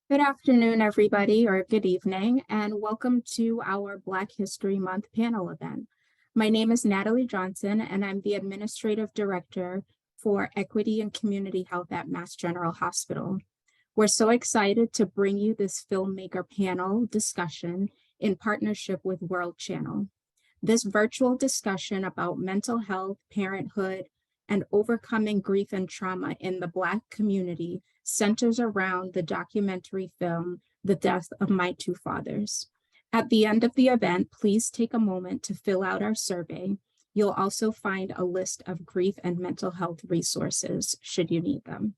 Good afternoon, everybody, or good evening, and welcome to our Black History Month panel event. My name is Natalie Johnson, and I'm the Administrative Director for Equity and Community Health at Mass General Hospital. We're so excited to bring you this filmmaker panel discussion in partnership with World Channel. This virtual discussion about mental health, parenthood, and overcoming grief and trauma in the Black community centers around the documentary film, The Death of My Two Fathers. At the end of the event, please take a moment to fill out our survey. You'll also find a list of grief and mental health resources should you need them.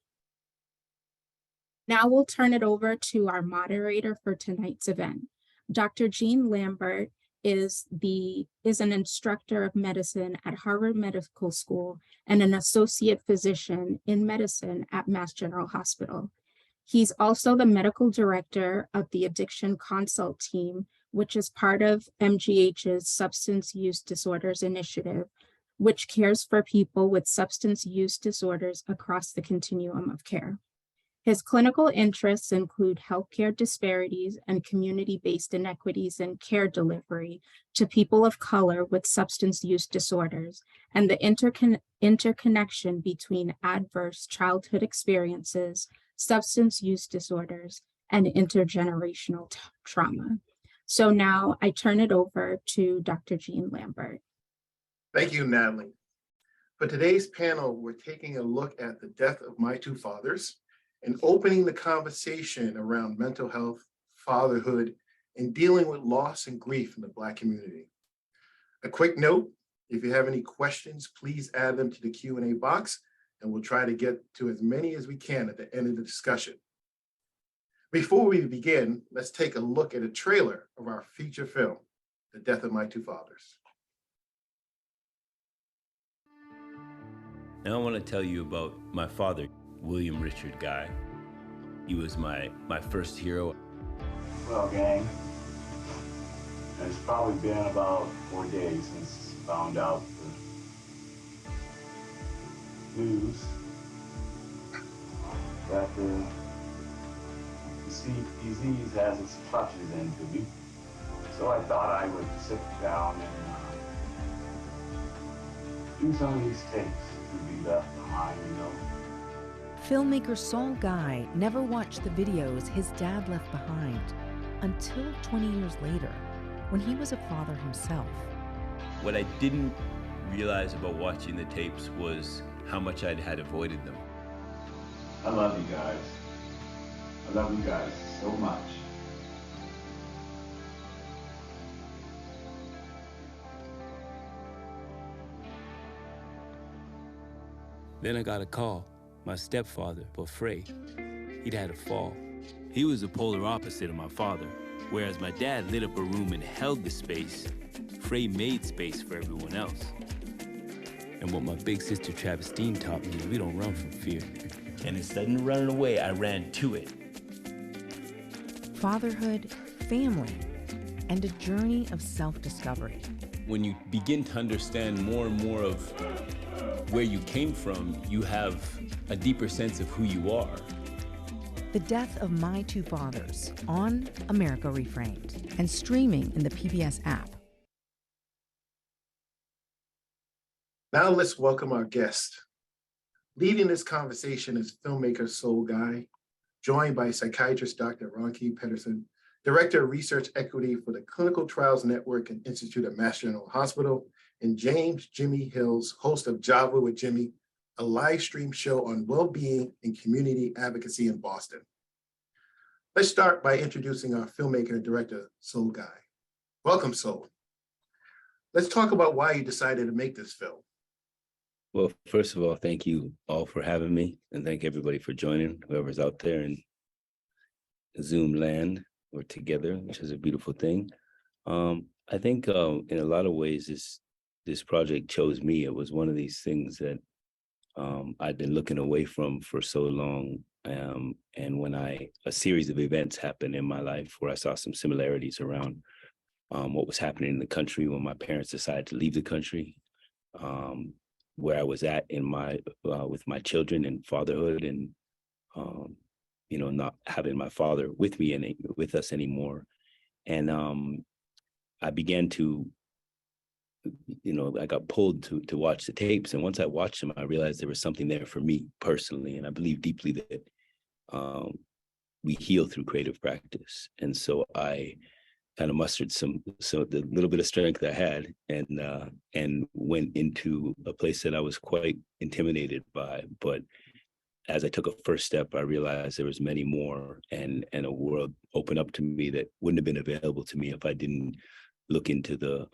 Now we'll turn it over to our moderator for tonight's event. Dr. Eugene Lambert is an instructor of medicine at Harvard Medical School and an associate physician in medicine at Mass General Hospital. He's also the medical director of the Addiction Consult Team, which is part of MGH's Substance Use Disorders Initiative, which cares for people with substance use disorders across the continuum of care. His clinical interests include healthcare disparities and community-based inequities in care delivery to people of color with substance use disorders, and the interconnection between adverse childhood experiences, substance use disorders, and intergenerational trauma. So now I turn it over to Dr. Eugene Lambert. Thank you, Natalie. For today's panel, we're taking a look at the death of my two fathers and opening the conversation around mental health, fatherhood, and dealing with loss and grief in the Black community. A quick note, if you have any questions, please add them to the Q&A box, and we'll try to get to as many as we can at the end of the discussion. Before we begin, let's take a look at a trailer of our feature film, The Death of My Two Fathers. Now I want to tell you about my father, William Richard Guy. He was my first hero. Well, gang, it's probably been about 4 days since I found out the news that the disease has its clutches into me. So I thought I would sit down and do some of these tapes to be left behind, you know. Filmmaker Saul Guy never watched the videos his dad left behind until 20 years later, when he was a father himself. What I didn't realize about watching the tapes was how much I had avoided them. I love you guys. I love you guys so much. Then I got a call. My stepfather, Frey, he'd had a fall. He was the polar opposite of my father. Whereas my dad lit up a room and held the space, Frey made space for everyone else. And what my big sister Travestine taught me is we don't run from fear. And instead of running away, I ran to it. Fatherhood, family, and a journey of self-discovery. When you begin to understand more and more of where you came from, you have a deeper sense of who you are. The Death of My Two Fathers on America ReFramed and streaming in the PBS app. Now let's welcome our guest. Leading this conversation is filmmaker Saul Guy, joined by psychiatrist Dr. Ronke Pederson, Director of Research Equity for the Clinical Trials Network and Institute at Mass General Hospital, and James Jimmy Hills, host of Java with Jimmy, a live stream show on well-being and community advocacy in Boston. Let's start by introducing our filmmaker and director, Saul Guy. Welcome, Saul. Let's talk about why you decided to make this film. Well, first of all, thank you all for having me, and thank everybody for joining, whoever's out there in Zoom land. We're together, which is a beautiful thing. I think in a lot of ways, this project chose me. It was one of these things that I'd been looking away from for so long. And when a series of events happened in my life where I saw some similarities around what was happening in the country when my parents decided to leave the country, where I was at in with my children and fatherhood, and not having my father with me and with us anymore. And I began to, I got pulled to watch the tapes. And once I watched them, I realized there was something there for me personally. And I believe deeply that we heal through creative practice. And so I kind of mustered the little bit of strength I had and went into a place that I was quite intimidated by. But as I took a first step, I realized there was many more, and a world opened up to me that wouldn't have been available to me if I didn't look into the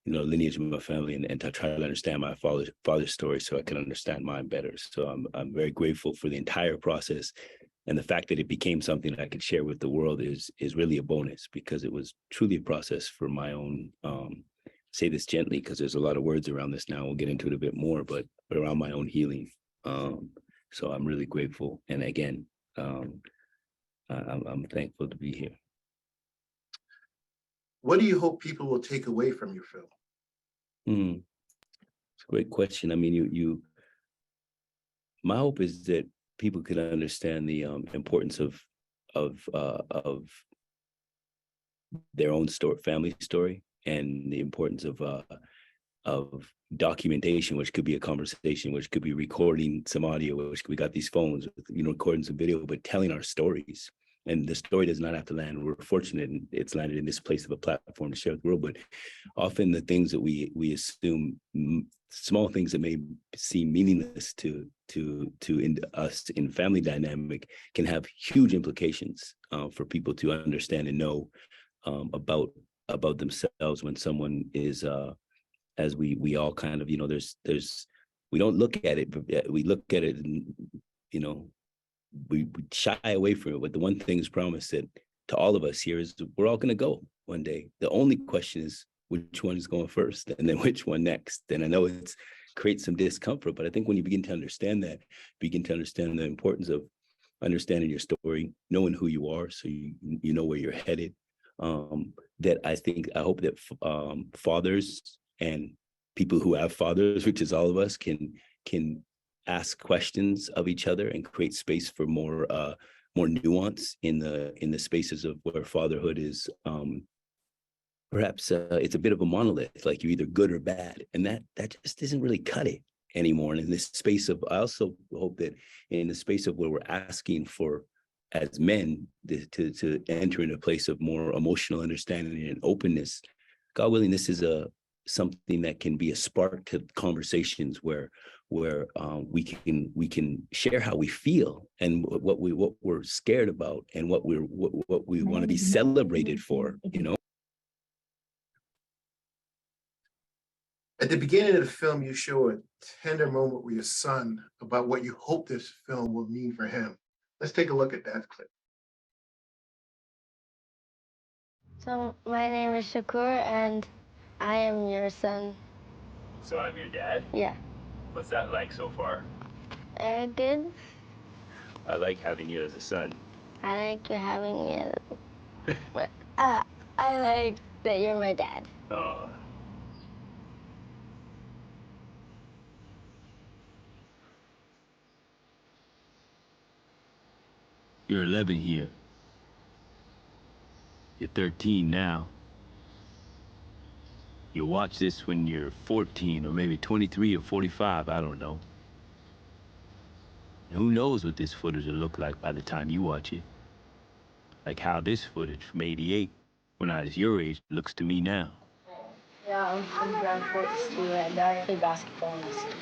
lineage of my family and to try to understand my father's story so I could understand mine better. So I'm very grateful for the entire process, and the fact that it became something I could share with the world is really a bonus, because it was truly a process for my own. Say this gently because there's a lot of words around this now. We'll get into it a bit more, but around my own healing. So I'm really grateful, and again, I'm thankful to be here. What do you hope people will take away from your film? It's a great question. I mean, my hope is that people could understand the importance of their own family story, and the importance of documentation, which could be a conversation, which could be recording some audio, which we got these phones, recording some video, but telling our stories. And the story does not have to land. We're fortunate it's landed in this place of a platform to share with the world. But often the things that we assume, small things that may seem meaningless to us in family dynamic, can have huge implications for people to understand and know about themselves. When someone is, as we all kind of, there's we don't look at it, but we look at it and we shy away from it. But the one thing is promised that to all of us here is we're all going to go one day. The only question is which one is going first, and then which one next. And I know it creates some discomfort, but I think when you begin to understand that, begin to understand the importance of understanding your story, knowing who you are, so you know where you're headed. That I hope that fathers and people who have fathers, which is all of us, can ask questions of each other and create space for more nuance in the spaces of where fatherhood is. Perhaps it's a bit of a monolith, like you're either good or bad, and that just doesn't really cut it anymore. And in this space of, I also hope that in the space of where we're asking for, as men, to enter in a place of more emotional understanding and openness, God willing, this is something that can be a spark to conversations where we can share how we feel and what we're scared about and what we want to be celebrated for, At the beginning of the film, you show a tender moment with your son about what you hope this film will mean for him. Let's take a look at that clip. So my name is Shakur, and I am your son. So I'm your dad? Yeah. What's that like so far? Good. I like having you as a son. I like you having me as I like that you're my dad. Oh. You're 11 here. You're 13 now. You'll watch this when you're 14 or maybe 23 or 45, I don't know. And who knows what this footage will look like by the time you watch it. Like how this footage from '88, when I was your age, looks to me now. Yeah, I'm from Grand Forks too, and I play basketball in the city.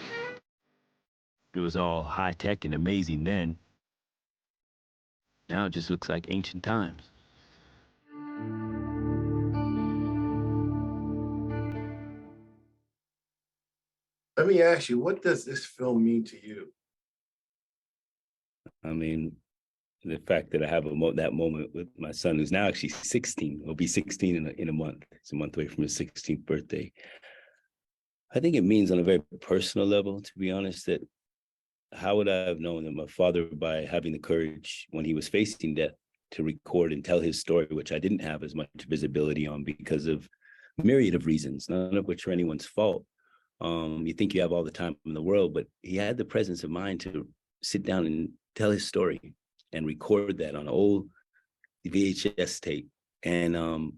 It was all high-tech and amazing then. Now it just looks like ancient times. Let me ask you, what does this film mean to you? I mean, the fact that I have that moment with my son, who's now actually 16, will be 16 in a month. It's a month away from his 16th birthday. I think it means on a very personal level, to be honest, that how would I have known that my father, by having the courage when he was facing death to record and tell his story, which I didn't have as much visibility on because of a myriad of reasons, none of which are anyone's fault. You think you have all the time in the world, but he had the presence of mind to sit down tell his story and record that on old VHS tape. And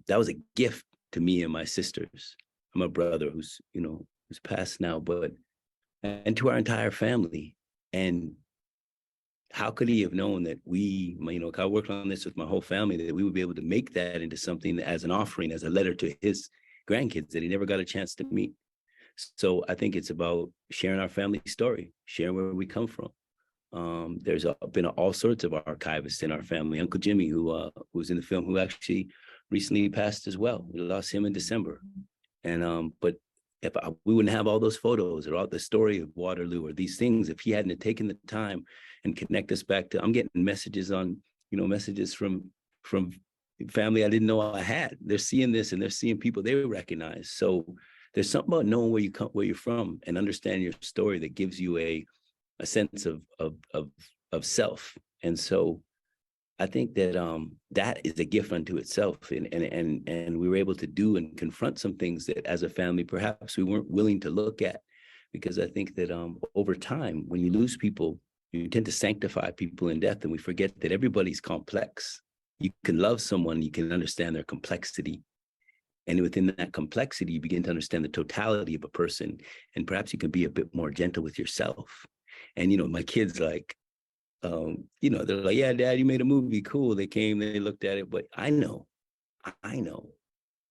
that was a gift to me and my sisters. I'm a brother who's passed now, and to our entire family. And how could he have known that I worked on this with my whole family, that we would be able to make that into something as an offering, as a letter to his grandkids that he never got a chance to meet. So I think it's about sharing our family story, sharing where we come from. There's been all sorts of archivists in our family. Uncle Jimmy, who was in the film, who actually recently passed as well. We lost him in December. And but if we wouldn't have all those photos or all the story of Waterloo or these things, if he hadn't have taken the time and connect us back to, I'm getting messages messages from family I didn't know I had. They're seeing this and they're seeing people they recognize. So there's something about knowing where you're from and understanding your story that gives you a sense of self. And so I think that that is a gift unto itself, and we were able to do and confront some things that as a family perhaps we weren't willing to look at, because I think that over time, when you lose people, you tend to sanctify people in death, and we forget that everybody's complex. You can love someone, you can understand their complexity, and within that complexity, you begin to understand the totality of a person, and perhaps you can be a bit more gentle with yourself. And my kids they're like, yeah, Dad, you made a movie. Cool. They came, they looked at it. But I know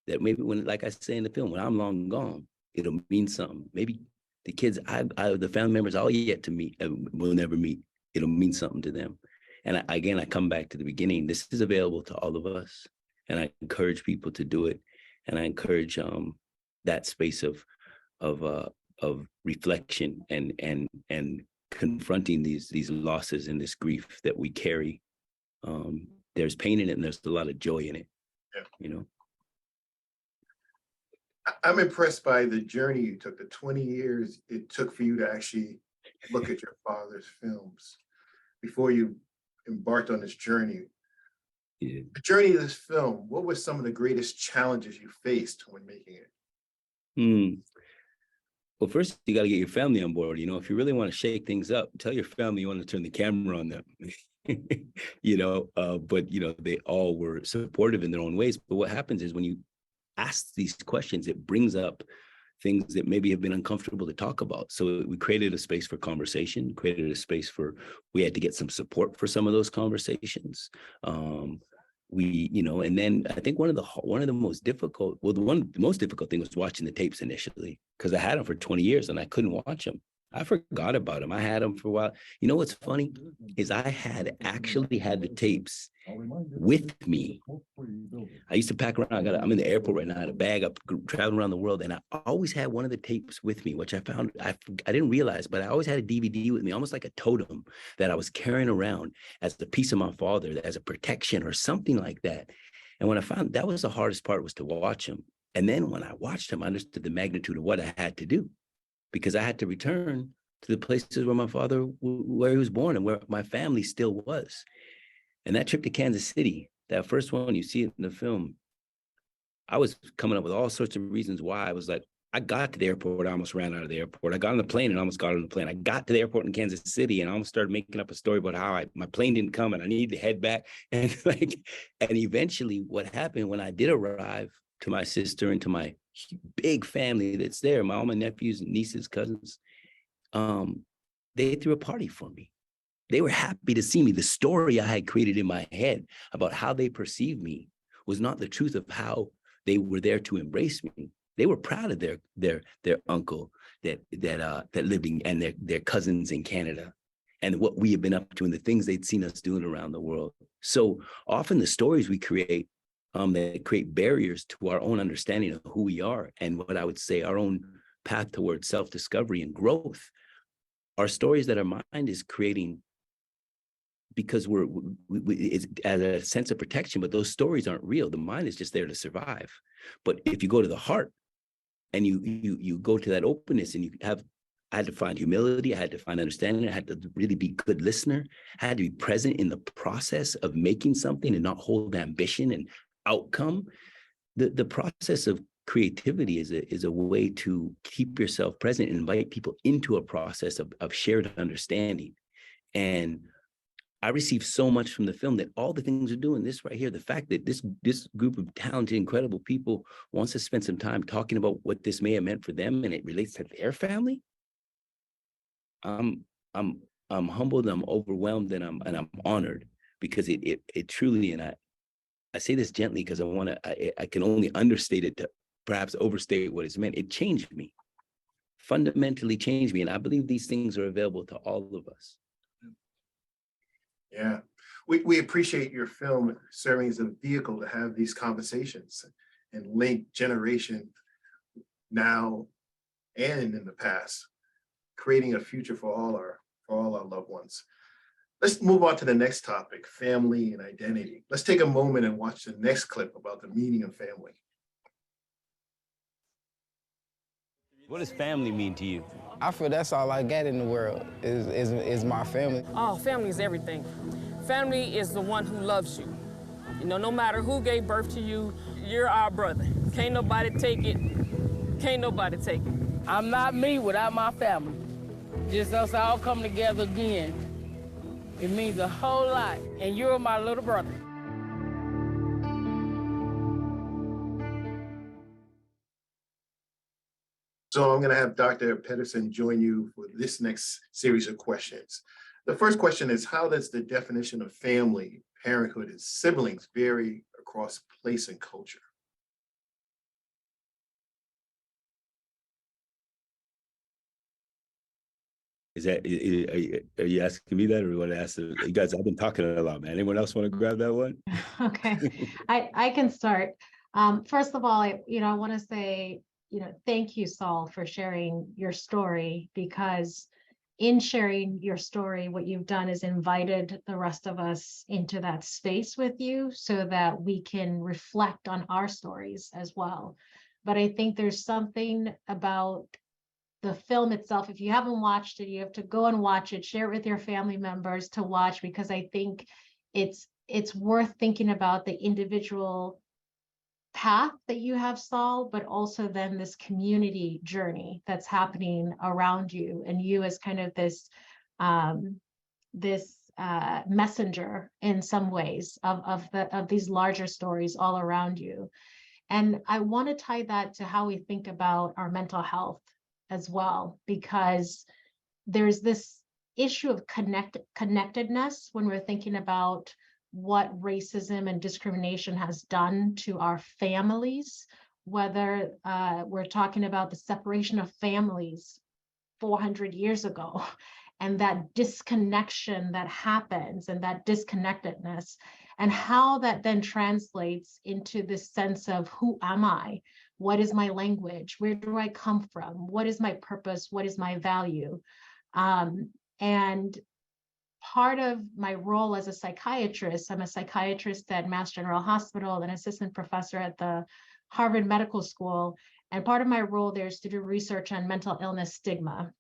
that maybe when, like I say in the film, when I'm long gone, it'll mean something. Maybe the kids, the family members I'll yet to meet, will never meet. It'll mean something to them. And I come back to the beginning. This is available to all of us. And I encourage people to do it. And I encourage that space of reflection and confronting these losses and this grief that we carry. There's pain in it, and there's a lot of joy in it. Yeah. I'm impressed by the journey you took, the 20 years it took for you to actually look at your father's films before you embarked on this journey. Yeah. The journey of this film, what were some of the greatest challenges you faced when making it? Well, first, you got to get your family on board. If you really want to shake things up, tell your family you want to turn the camera on them. But they all were supportive in their own ways. But what happens is when you ask these questions, it brings up things that maybe have been uncomfortable to talk about. So we created a space for conversation, we had to get some support for some of those conversations. And then I think one of the most difficult, the most difficult thing was watching the tapes initially, because I had them for 20 years and I couldn't watch them. I forgot about them. I had them for a while. What's funny is I had actually had the tapes with me. I used to pack around. I'm in the airport right now. I had a bag up, traveling around the world, and I always had one of the tapes with me, which I found I didn't realize, but I always had a DVD with me, almost like a totem that I was carrying around as the piece of my father, as a protection or something like that. And when I found that was the hardest part, was to watch him. And then when I watched him, I understood the magnitude of what I had to do, because I had to return to the places where my father, where he was born and where my family still was. And that trip to Kansas City, that first one, you see it in the film, I was coming up with all sorts of reasons why. I was like, I got to the airport, I almost ran out of the airport. I got on the plane and almost got on the plane. I got to the airport in Kansas City and I almost started making up a story about how my plane didn't come and I needed to head back. And eventually what happened when I did arrive to my sister and to my big family that's there, all my nephews and nieces, cousins, they threw a party for me. They were happy to see me. The story I had created in my head about how they perceived me was not the truth of how they were there to embrace me. They were proud of their uncle that lived in, and their cousins in Canada, and what we have been up to and the things they'd seen us doing around the world. So often the stories we create that create barriers to our own understanding of who we are and what I would say our own path towards self-discovery and growth are stories that our mind is creating because it's as a sense of protection, but those stories aren't real. The mind is just there to survive. But if you go to the heart and you go to that openness and I had to find humility, I had to find understanding, I had to really be a good listener, I had to be present in the process of making something and not hold ambition and outcome. The process of creativity is a way to keep yourself present and invite people into a process of shared understanding. And I received so much from the film that all the things we're doing, this right here, the fact that this group of talented, incredible people wants to spend some time talking about what this may have meant for them and it relates to their family. I'm humbled, I'm overwhelmed, and I'm honored, because it truly, and I say this gently because I can only understate it to perhaps overstate what it's meant. It changed me, fundamentally changed me. And I believe these things are available to all of us. Yeah, we appreciate your film serving as a vehicle to have these conversations and link generation now and in the past, creating a future for all our loved ones. Let's move on to the next topic, family and identity. Let's take a moment and watch the next clip about the meaning of family. What does family mean to you? I feel that's all I got in the world is my family. Oh, family is everything. Family is the one who loves you. You know, no matter who gave birth to you, you're our brother. Can't nobody take it. Can't nobody take it. I'm not me without my family. Just us all come together again. It means a whole lot, and you're my little brother. So I'm going to have Dr. Pederson join you for this next series of questions. The first question is, how does the definition of family, parenthood, and siblings vary across place and culture? Are you asking me that, or you want to ask you guys? I've been talking a lot, man. Anyone else want to grab that one? Okay, I can start. First of all, I want to say, thank you, Saul, for sharing your story, because in sharing your story, what you've done is invited the rest of us into that space with you so that we can reflect on our stories as well. But I think there's something about the film itself. If you haven't watched it, you have to go and watch it, share it with your family members to watch, because I think it's worth thinking about the individual path that you have, Saul, but also then this community journey that's happening around you, and you as kind of this messenger in some ways of these larger stories all around you. And I want to tie that to how we think about our mental health as well, because there's this issue of connectedness when we're thinking about what racism and discrimination has done to our families, whether we're talking about the separation of families 400 years ago, and that disconnection that happens, and that disconnectedness, and how that then translates into this sense of, who am I? What is my language? Where do I come from? What is my purpose? What is my value? And part of my role as a psychiatrist, I'm a psychiatrist at Mass General Hospital, an assistant professor at the Harvard Medical School. And part of my role there is to do research on mental illness stigma.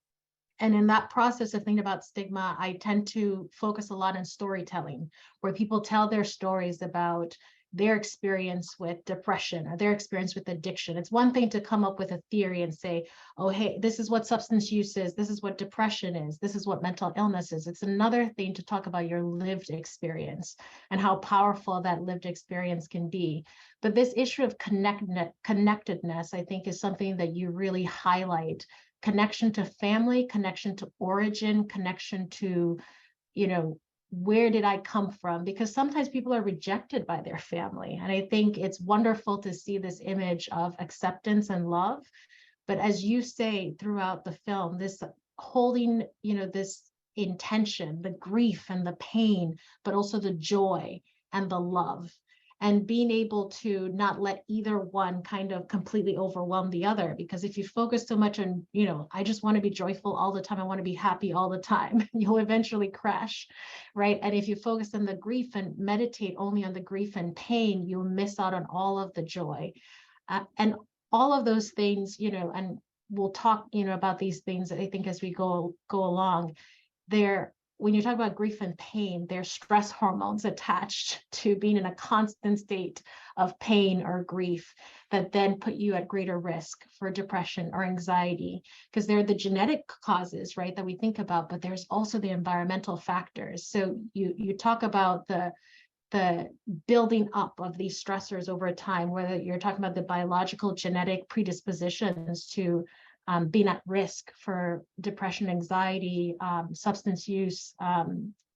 And in that process of thinking about stigma, I tend to focus a lot on storytelling, where people tell their stories about their experience with depression or their experience with addiction. It's one thing to come up with a theory and say, oh, hey, this is what substance use is, this is what depression is, this is what mental illness is. It's another thing to talk about your lived experience and how powerful that lived experience can be. But this issue of connectedness, I think, is something that you really highlight. Connection to family, connection to origin, connection to, where did I come from? Because sometimes people are rejected by their family. And I think it's wonderful to see this image of acceptance and love. But as you say throughout the film, this holding, this intention, the grief and the pain, but also the joy and the love, and being able to not let either one kind of completely overwhelm the other. Because if you focus so much on, I just want to be joyful all the time, I want to be happy all the time, you'll eventually crash, right? And if you focus on the grief and meditate only on the grief and pain, you'll miss out on all of the joy. And all of those things, and we'll talk, about these things, I think, as we go along, they're when you talk about grief and pain, there's stress hormones attached to being in a constant state of pain or grief that then put you at greater risk for depression or anxiety, because they're the genetic causes, right, that we think about, but there's also the environmental factors. So you talk about the building up of these stressors over time, whether you're talking about the biological genetic predispositions to being at risk for depression, anxiety, substance use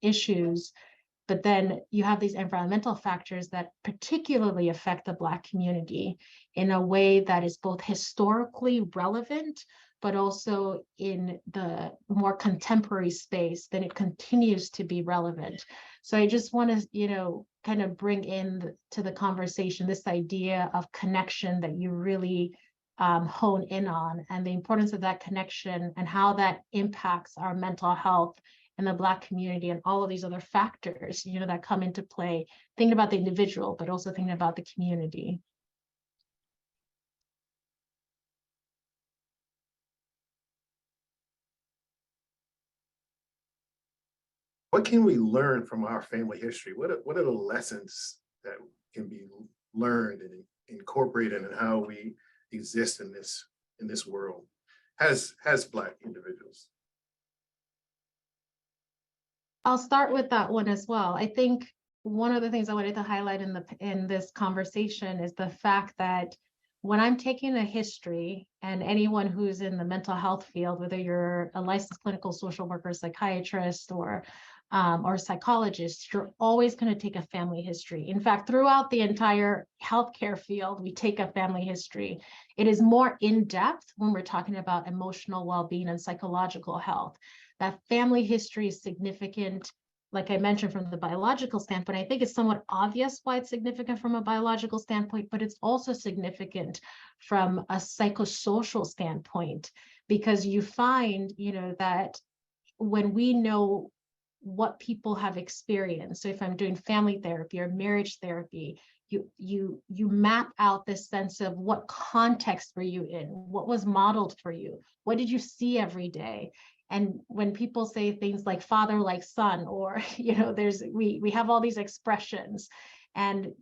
issues. But then you have these environmental factors that particularly affect the Black community in a way that is both historically relevant, but also in the more contemporary space, then it continues to be relevant. So I just want to, kind of bring in to the conversation this idea of connection that you really hone in on, and the importance of that connection and how that impacts our mental health in the Black community and all of these other factors, that come into play, thinking about the individual, but also thinking about the community. What can we learn from our family history? What are the lessons that can be learned and incorporated in how we exist in this world as Black individuals? I'll start with that one as well. I think one of the things I wanted to highlight in this conversation is the fact that when I'm taking a history, and anyone who's in the mental health field, whether you're a licensed clinical social worker, psychiatrist, or psychologist, you're always going to take a family history. In fact, throughout the entire healthcare field, we take a family history. It is more in-depth when we're talking about emotional well-being and psychological health. That family history is significant, like I mentioned, from the biological standpoint. I think it's somewhat obvious why it's significant from a biological standpoint, but it's also significant from a psychosocial standpoint, because you find, that when we know what people have experienced, so if I'm doing family therapy or marriage therapy, you map out this sense of what context were you in, what was modeled for you, what did you see every day. And when people say things like father like son, or we have all these expressions, and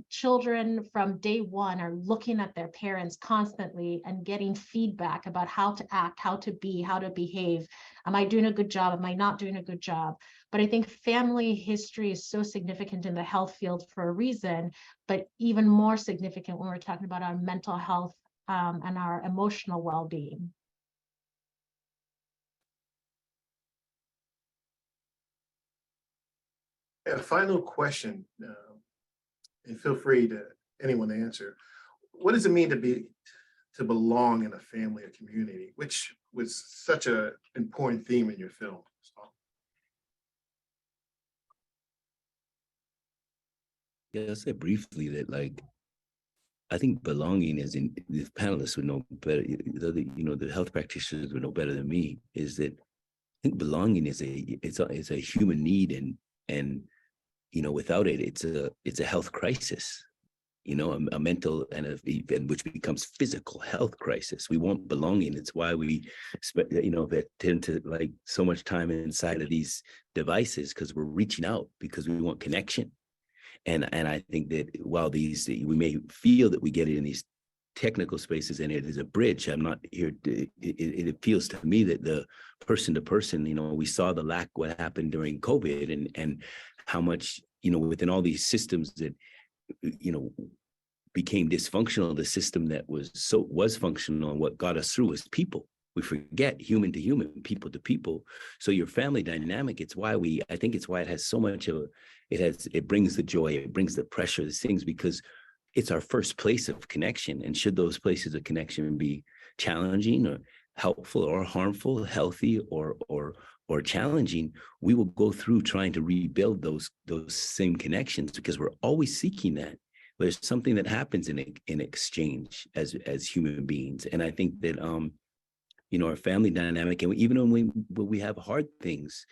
children from day one are looking at their parents constantly and getting feedback about how to act, how to be, how to behave. Am I doing a good job? Am I not doing a good job? But I think family history is so significant in the health field for a reason, but even more significant when we're talking about our mental health and our emotional well-being. A final question, and feel free to anyone to answer. What does it mean to belong in a family or community, which was such an important theme in your film? Yeah, I'll say briefly that, I think belonging, as in the panelists would know better, the health practitioners would know better than me, is that I think belonging is a human need, and without it, it's a health crisis, a mental and which becomes physical health crisis. We want belonging. It's why we tend to so much time inside of these devices, because we're reaching out because we want connection. And I think that while we may feel that we get it in these technical spaces and it is a bridge, I'm not here it appeals to me that the person to person, we saw the lack, what happened during COVID, and how much, within all these systems that, became dysfunctional, the system that was functional, and what got us through was people. We forget human to human, people to people. So your family dynamic, I think it's why it has so much of it brings the joy, it brings the pressure, these things, because it's our first place of connection. And should those places of connection be challenging or helpful or harmful, healthy or challenging, we will go through trying to rebuild those same connections, because we're always seeking that. There's something that happens in exchange as human beings. And I think that our family dynamic, and even when we have hard things,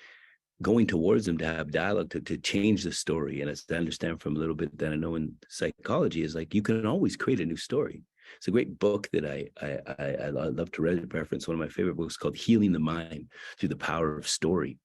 going towards them to have dialogue, to change the story. And as I understand from a little bit that I know in psychology, is you can always create a new story. It's a great book that I love to reference. One of my favorite books called Healing the Mind Through the Power of Story.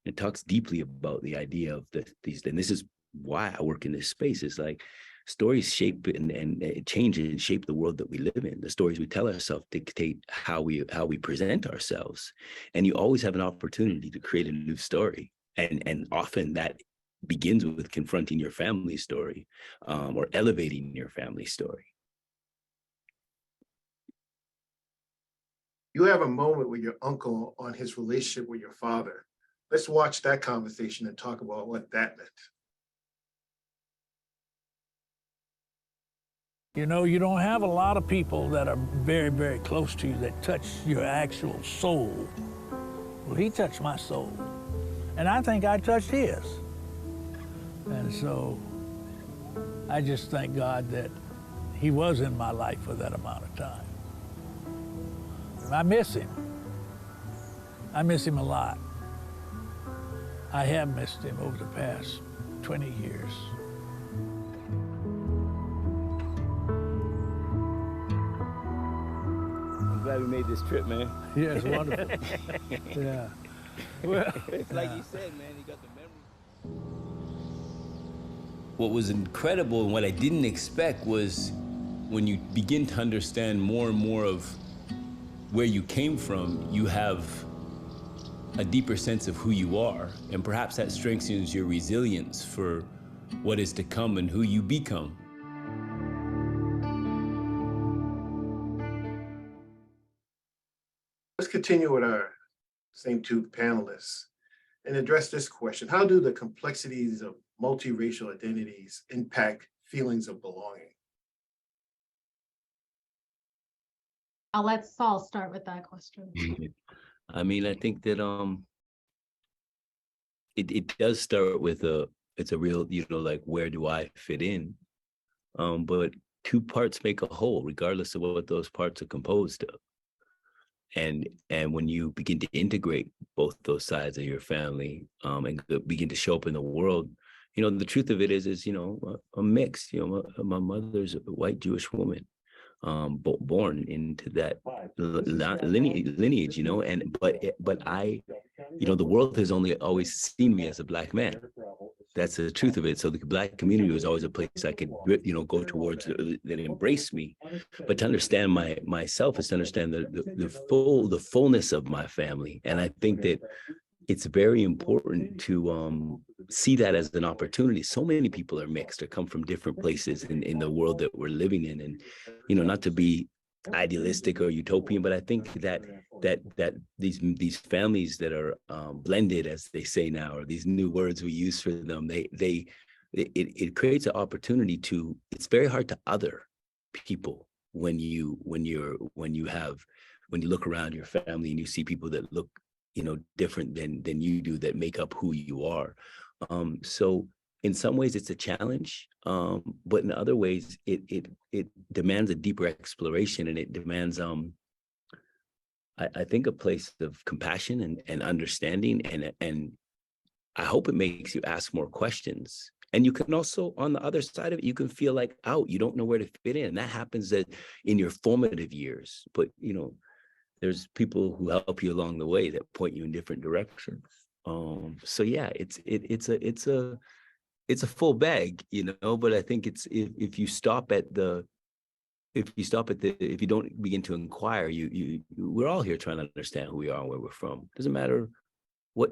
It talks deeply about the idea of these, and this is why I work in this space, is like stories shape and change and shape the world that we live in. The stories we tell ourselves dictate how we present ourselves. And you always have an opportunity to create a new story. And often that begins with confronting your family story, or elevating your family story. You have a moment with your uncle on his relationship with your father. Let's watch that conversation and talk about what that meant. You know, you don't have a lot of people that are very, very close to you that touch your actual soul. Well, he touched my soul, and I think I touched his. And so I just thank God that he was in my life for that amount of time. I miss him. I miss him a lot. I have missed him over the past 20 years. I'm glad we made this trip, man. Yeah, it's wonderful. Yeah. Well, it's like you said, man, you got the memory. What was incredible and what I didn't expect was when you begin to understand more and more of where you came from, you have a deeper sense of who you are, and perhaps that strengthens your resilience for what is to come and who you become. Let's continue with our same two panelists and address this question. How do the complexities of multiracial identities impact feelings of belonging? I'll let Saul start with that question. I mean, I think that it does start with it's a real, like, where do I fit in? But two parts make a whole, regardless of what those parts are composed of. And when you begin to integrate both those sides of your family, and begin to show up in the world, the truth of it is a mix. My mother's a white Jewish woman, born into that lineage, but I, the world has only always seen me as a Black man. That's the truth of it. So the Black community was always a place I could, go towards that embraced me. But to understand myself is to understand the fullness of my family. And I think that it's very important to see that as an opportunity. So many people are mixed or come from different places in the world that we're living in. And, not to be idealistic or utopian, but I think that these families that are blended, as they say now, or these new words we use for them, it creates an opportunity to. It's very hard to other people when you look around your family and you see people that look different than you do, that make up who you are. So in some ways it's a challenge, but in other ways it demands a deeper exploration, and it demands I think a place of compassion and understanding, and I hope it makes you ask more questions. And you can also, on the other side of it, you can feel like you don't know where to fit in. And that happens in your formative years, but there's people who help you along the way that point you in different directions. So yeah, it's a full bag, but I think it's, if you don't begin to inquire, we're all here trying to understand who we are and where we're from. Doesn't matter what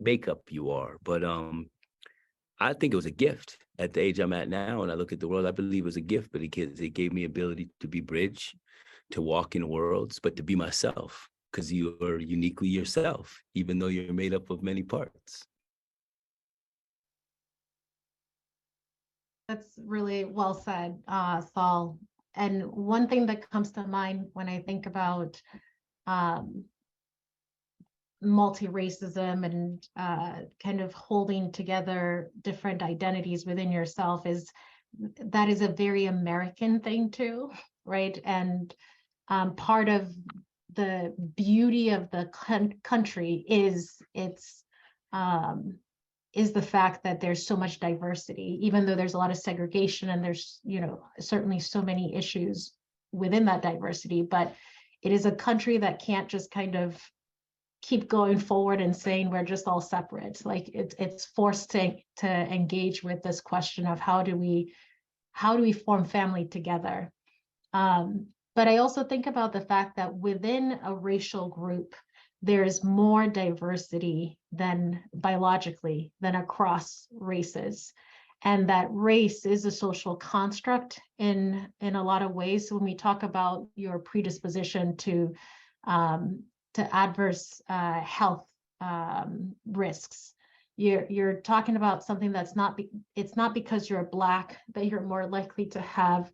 makeup you are, but I think it was a gift at the age I'm at now, and I look at the world, I believe it was a gift, but it gave me ability to be bridge, to walk in worlds, but to be myself, because you are uniquely yourself, even though you're made up of many parts. That's really well said, Saul. And one thing that comes to mind when I think about multi-racism and kind of holding together different identities within yourself is that is a very American thing too, right? And part of the beauty of the country is the fact that there's so much diversity, even though there's a lot of segregation and there's, certainly so many issues within that diversity, but it is a country that can't just kind of keep going forward and saying we're just all separate. Like it's forced to engage with this question of how do we form family together. But I also think about the fact that within a racial group, there's more diversity than biologically than across races. And that race is a social construct in a lot of ways. So when we talk about your predisposition to adverse health risks, you're talking about something that's it's not because you're Black that you're more likely to have,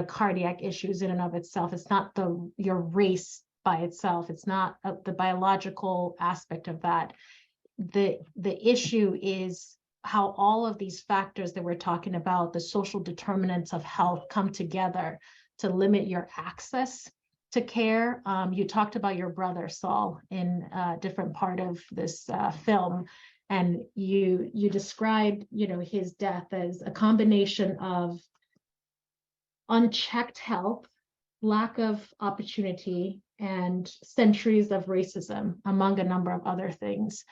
cardiac issues in and of itself. It's not your race by itself. It's not the biological aspect of that. The issue is how all of these factors that we're talking about, the social determinants of health, come together to limit your access to care. You talked about your brother, Saul, in a different part of this film, and you described, his death as a combination of unchecked health, lack of opportunity, and centuries of racism, among a number of other things.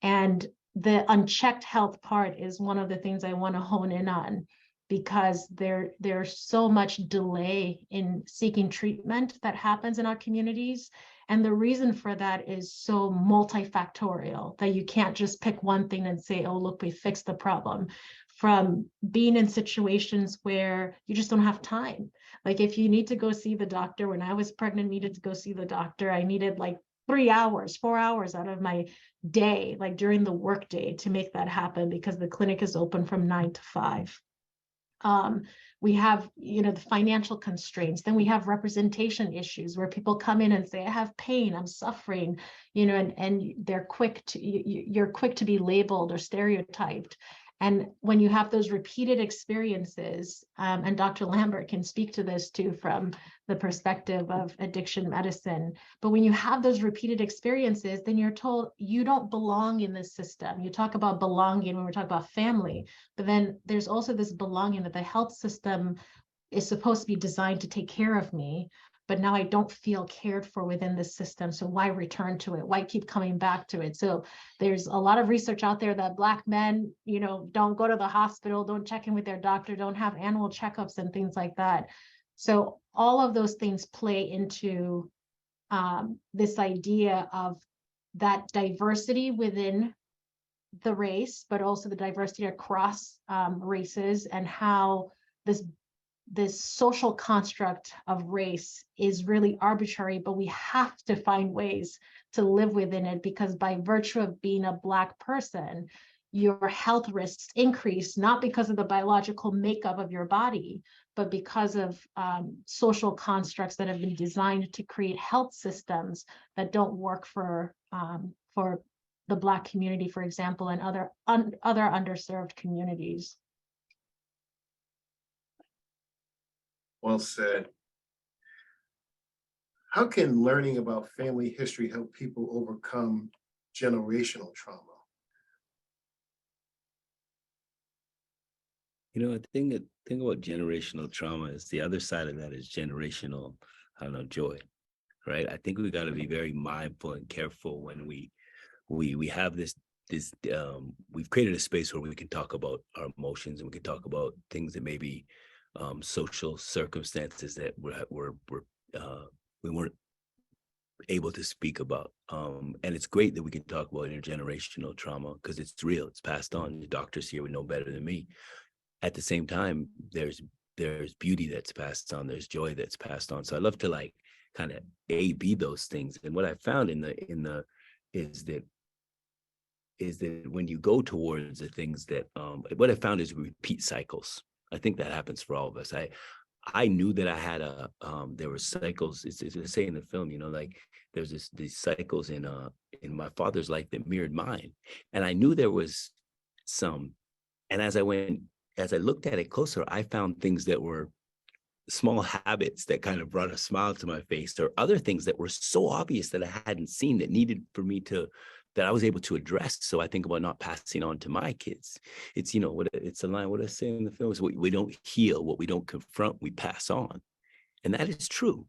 And the unchecked health part is one of the things I want to hone in on, because there's so much delay in seeking treatment that happens in our communities. And the reason for that is so multifactorial that you can't just pick one thing and say, oh, look, we fixed the problem. From being in situations where you just don't have time. Like if you need to go see the doctor, when I was pregnant, needed to go see the doctor, I needed like 3 hours, 4 hours out of my day, like during the workday, to make that happen, because the clinic is open from 9 to 5. We have, the financial constraints. Then we have representation issues where people come in and say, I have pain, I'm suffering, and you're quick to be labeled or stereotyped. And when you have those repeated experiences, and Dr. Lambert can speak to this too from the perspective of addiction medicine, but when you have those repeated experiences, then you're told you don't belong in this system. You talk about belonging when we're talking about family, but then there's also this belonging that the health system is supposed to be designed to take care of me, but now I don't feel cared for within the system. So why return to it? Why keep coming back to it? So there's a lot of research out there that Black men, don't go to the hospital, don't check in with their doctor, don't have annual checkups and things like that. So all of those things play into this idea of that diversity within the race, but also the diversity across races, and how this social construct of race is really arbitrary, but we have to find ways to live within it, because by virtue of being a Black person, your health risks increase, not because of the biological makeup of your body, but because of social constructs that have been designed to create health systems that don't work for the Black community, for example, and other underserved communities. Well said. How can learning about family history help people overcome generational trauma? The thing about generational trauma is the other side of that is generational, joy, right? I think we got to be very mindful and careful when we have this we've created a space where we can talk about our emotions, and we can talk about things that maybe social circumstances that we weren't able to speak about. And it's great that we can talk about intergenerational trauma, because it's real, it's passed on. The doctors here would know better than me. At the same time, there's beauty that's passed on, there's joy that's passed on. So I love to kind of be those things. And what I found is that when you go towards the things that what I found is repeat cycles. I think that happens for all of us. I knew that I had there were cycles. It's say in the film, there's these cycles in my father's life that mirrored mine, and I knew there was some. And as I looked at it closer, I found things that were small habits that kind of brought a smile to my face, or other things that were so obvious that I hadn't seen that needed for me that I was able to address. So I think about not passing on to my kids. It's, it's a line, what I say in the film is we don't heal, what we don't confront, we pass on. And that is true.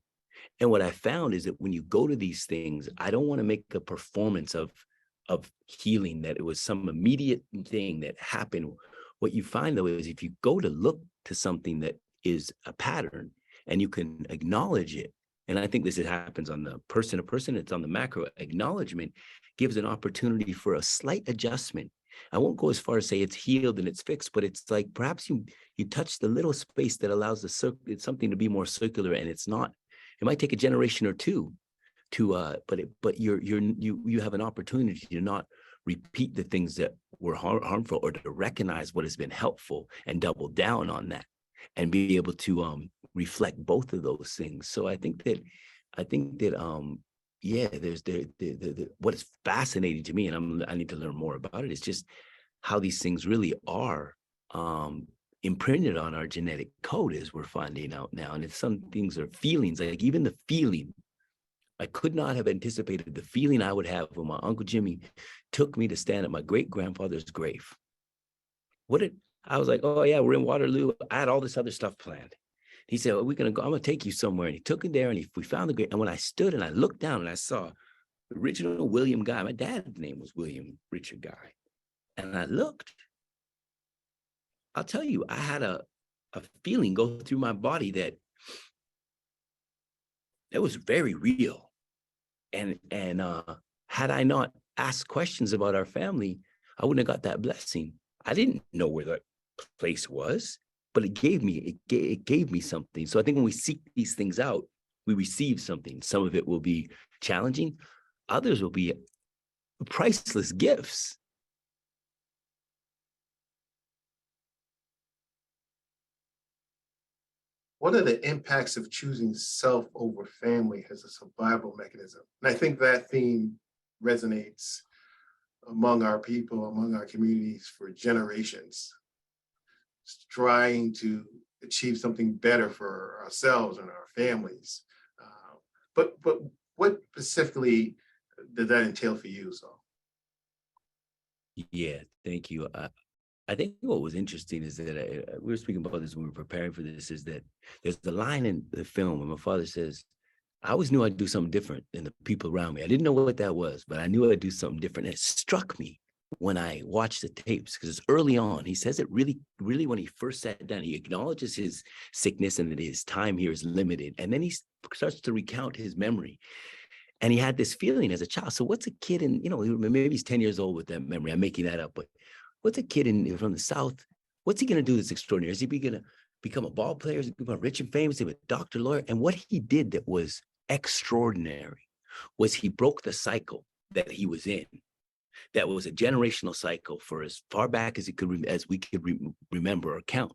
And what I found is that when you go to these things, I don't want to make a performance of healing, that it was some immediate thing that happened. What you find, though, is if you go to look to something that is a pattern and you can acknowledge it, and I think this happens on the person to person, it's on the macro, acknowledgement gives an opportunity for a slight adjustment. I won't go as far as say it's healed and it's fixed, but it's like perhaps you touch the little space that allows something to be more circular, and it's not. It might take a generation or two to but you have an opportunity to not repeat the things that were harmful, or to recognize what has been helpful and double down on that, and be able to reflect both of those things. So I think that yeah, there's what is fascinating to me, and I need to learn more about it, is just how these things really are imprinted on our genetic code, as we're finding out now. And if some things are feelings, like even the feeling, I could not have anticipated the feeling I would have when my Uncle Jimmy took me to stand at my great-grandfather's grave. I was like, oh yeah, we're in Waterloo. I had all this other stuff planned. He said, well, I'm gonna take you somewhere. And he took me there, and we found the grave. And when I stood and I looked down and I saw the original William Guy, my dad's name was William Richard Guy. And I looked, I'll tell you, I had a feeling go through my body that it was very real. And had I not asked questions about our family, I wouldn't have got that blessing. I didn't know where that place was, but it gave me something. So I think when we seek these things out, we receive something. Some of it will be challenging, others will be priceless gifts. What are the impacts of choosing self over family as a survival mechanism? And I think that theme resonates among our people, among our communities for generations, trying to achieve something better for ourselves and our families. But what specifically did that entail for you, Saul? Yeah, thank you. I think what was interesting is that we were speaking about this when we were preparing for this, is that there's the line in the film where my father says, I always knew I'd do something different than the people around me. I didn't know what that was, but I knew I'd do something different. And it struck me when I watched the tapes, because it's early on. He says it really, really when he first sat down. He acknowledges his sickness and that his time here is limited. And then he starts to recount his memory. And he had this feeling as a child. So what's a kid in, maybe he's 10 years old with that memory. I'm making that up, but what's a kid from the South? What's he going to do that's extraordinary? Is he going to become a ball player? Is he going to become rich and famous? Is he a doctor, lawyer? And what he did that was extraordinary was he broke the cycle that he was in. That was a generational cycle for as far back as we could remember or count.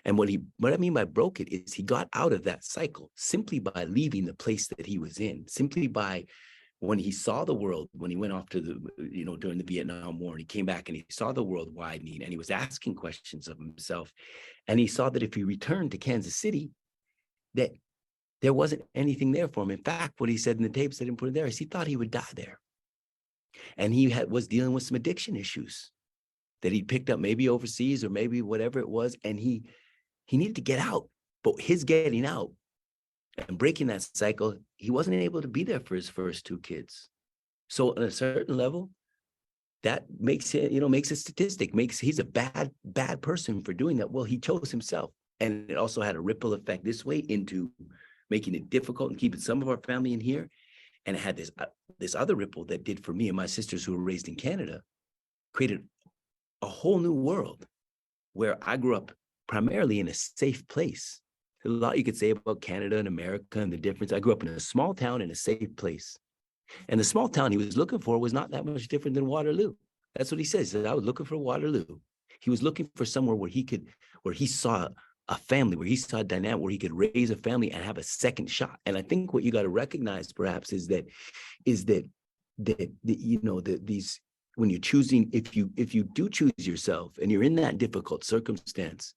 And what I mean by broke it is he got out of that cycle simply by leaving the place that he was in, simply by when he saw the world, when he went off to during the Vietnam War, and he came back and he saw the world widening, and he was asking questions of himself. And he saw that if he returned to Kansas City, that there wasn't anything there for him. In fact, what he said in the tapes that didn't put it there is he thought he would die there. And he was dealing with some addiction issues that he picked up maybe overseas or maybe whatever it was. And he needed to get out. But his getting out and breaking that cycle, he wasn't able to be there for his first two kids. So on a certain level, that makes it, makes a statistic, he's a bad person for doing that. Well, he chose himself. And it also had a ripple effect this way into making it difficult and keeping some of our family in here. And it had this other ripple that did for me and my sisters who were raised in Canada, created a whole new world where I grew up primarily in a safe place. There's a lot you could say about Canada and America and the difference. I grew up in a small town in a safe place. And the small town he was looking for was not that much different than Waterloo. That's what he says. He said, I was looking for Waterloo. He was looking for somewhere where he saw a family, where he saw a dynamic, where he could raise a family and have a second shot. And I think what you got to recognize perhaps is that these, when you're choosing, if you do choose yourself and you're in that difficult circumstance,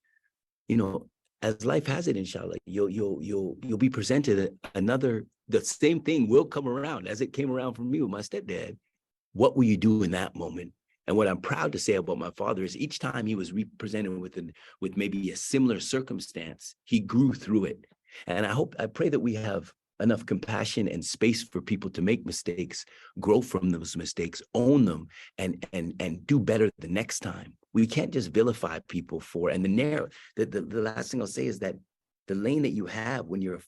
as life has it, inshallah, you'll be presented the same thing will come around as it came around for me with my stepdad. What will you do in that moment? And what I'm proud to say about my father is each time he was represented with maybe a similar circumstance, he grew through it. And I pray that we have enough compassion and space for people to make mistakes, grow from those mistakes, own them, and do better the next time. We can't just vilify people for, and the last thing I'll say is that the lane that you have when you're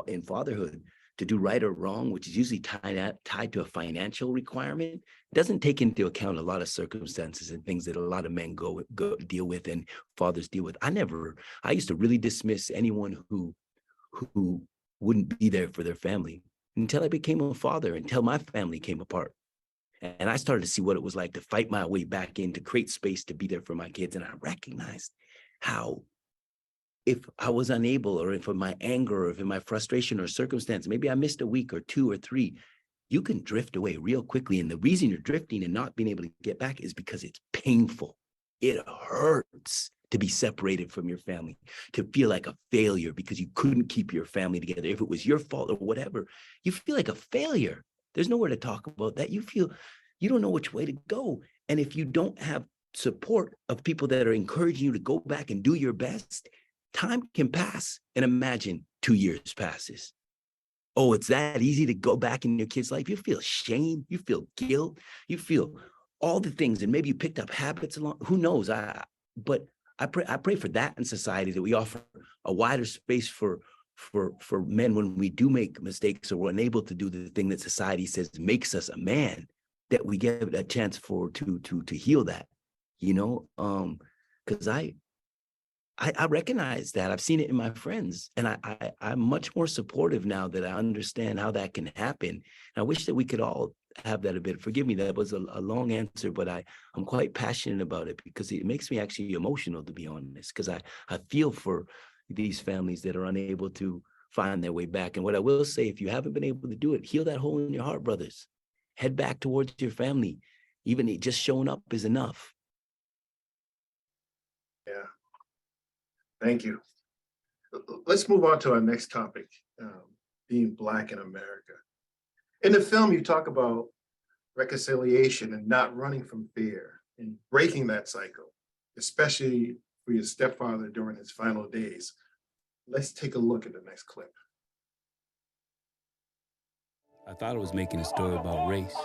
in fatherhood to do right or wrong, which is usually tied to a financial requirement, doesn't take into account a lot of circumstances and things that a lot of men go deal with and fathers deal with. I used to really dismiss anyone who wouldn't be there for their family until I became a father, until my family came apart. And I started to see what it was like to fight my way back in, to create space to be there for my kids. And I recognized how, if I was unable, or if in my anger, or if in my frustration or circumstance, maybe I missed a week or 2 or 3, you can drift away real quickly. And the reason you're drifting and not being able to get back is because it's painful. It hurts to be separated from your family, to feel like a failure because you couldn't keep your family together. If it was your fault or whatever, you feel like a failure. There's nowhere to talk about that. You feel you don't know which way to go. And if you don't have support of people that are encouraging you to go back and do your best, time can pass. And imagine 2 years passes. Oh, it's that easy to go back in your kid's life. You feel shame, you feel guilt, you feel all the things, and maybe you picked up habits along, who knows? But I pray for that in society, that we offer a wider space for men when we do make mistakes, or we're unable to do the thing that society says makes us a man, that we give a chance to heal that, because I recognize that. I've seen it in my friends, and I'm much more supportive now that I understand how that can happen. And I wish that we could all have that a bit. Forgive me, that was a long answer, but I'm quite passionate about it because it makes me actually emotional, to be honest, because I feel for these families that are unable to find their way back. And what I will say, if you haven't been able to do it, heal that hole in your heart, brothers. Head back towards your family. Even just showing up is enough. Yeah. Thank you. Let's move on to our next topic, being Black in America. In the film, you talk about reconciliation and not running from fear and breaking that cycle, especially for your stepfather during his final days. Let's take a look at the next clip. I thought I was making a story about race,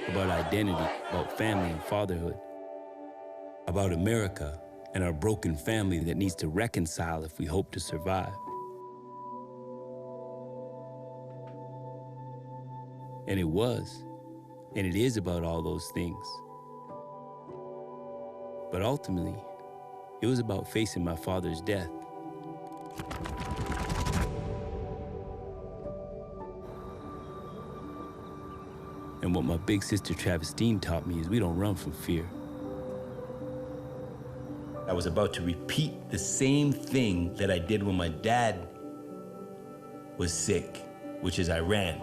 about identity, about family and fatherhood, about America and our broken family that needs to reconcile if we hope to survive. And it was, and it is about all those things. But ultimately, it was about facing my father's death. And what my big sister Travestine taught me is we don't run from fear. I was about to repeat the same thing that I did when my dad was sick, which is I ran.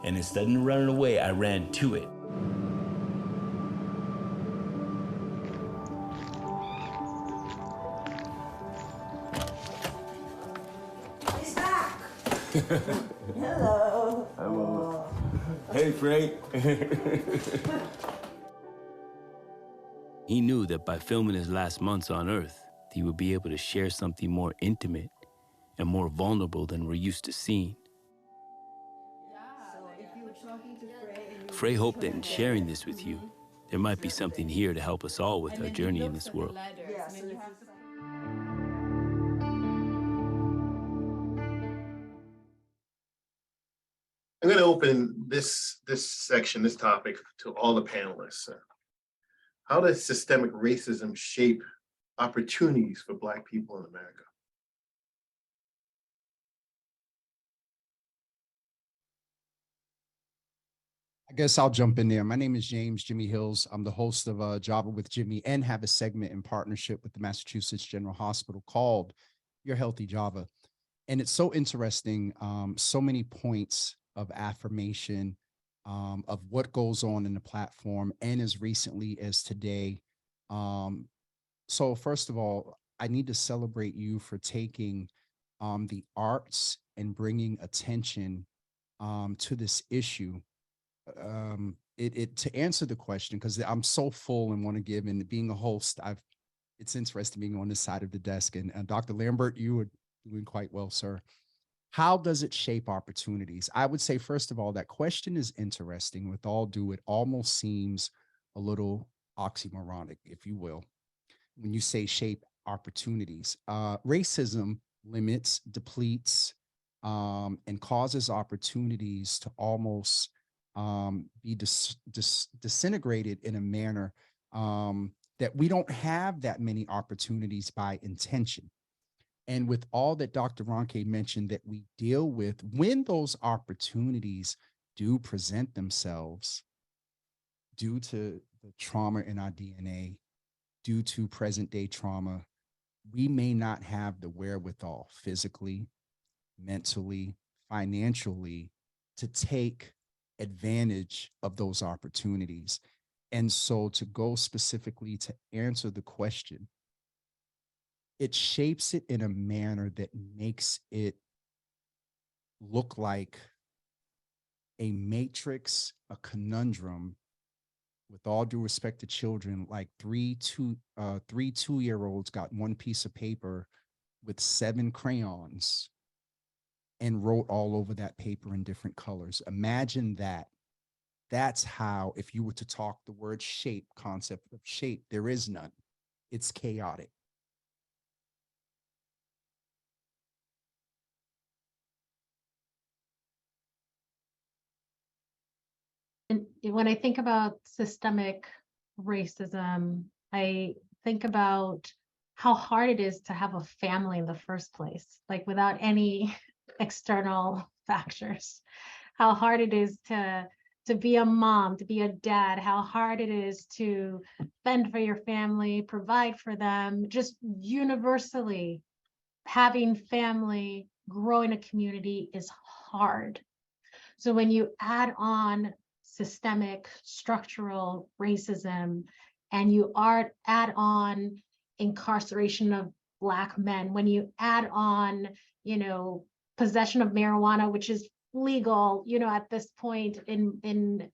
And instead of running away, I ran to it. He's back. Hello. Hello. Hey, Frank. He knew that by filming his last months on Earth, he would be able to share something more intimate and more vulnerable than we're used to seeing. Frey hoped that in sharing this with you, there might be something here to help us all with our journey in this world. I'm going to open this section, this topic, to all the panelists. How does systemic racism shape opportunities for Black people in America? I guess I'll jump in there. My name is James Jimmy Hills. I'm the host of Java with Jimmy, and have a segment in partnership with the Massachusetts General Hospital called Your Healthy Java. And it's so interesting, so many points of affirmation of what goes on in the platform, and as recently as today. So first of all, I need to celebrate you for taking the arts and bringing attention to this issue. To answer the question, because I'm so full and want to give, and being a host, it's interesting being on this side of the desk. And Dr. Lambert, you were doing quite well, sir. How does it shape opportunities? I would say, first of all, that question is interesting. With all due, it almost seems a little oxymoronic, if you will, when you say shape opportunities. Racism limits, depletes, and causes opportunities to almost be disintegrated in a manner that we don't have that many opportunities by intention. And with all that Dr. Ronke mentioned that we deal with, when those opportunities do present themselves due to the trauma in our DNA, due to present day trauma, we may not have the wherewithal physically, mentally, financially to take advantage of those opportunities. And so to go specifically to answer the question, it shapes it in a manner that makes it look like a matrix, a conundrum, with all due respect to children, like three two-year-olds got one piece of paper with 7 crayons and wrote all over that paper in different colors. Imagine that. That's how, if you were to talk the word shape, concept of shape, there is none. It's chaotic. And when I think about systemic racism, I think about how hard it is to have a family in the first place, like without any external factors, how hard it is to be a mom, to be a dad, how hard it is to fend for your family, provide for them, just universally having family, growing a community is hard. So when you add on systemic structural racism and you add on incarceration of Black men, when you add on, possession of marijuana, which is legal, at this point in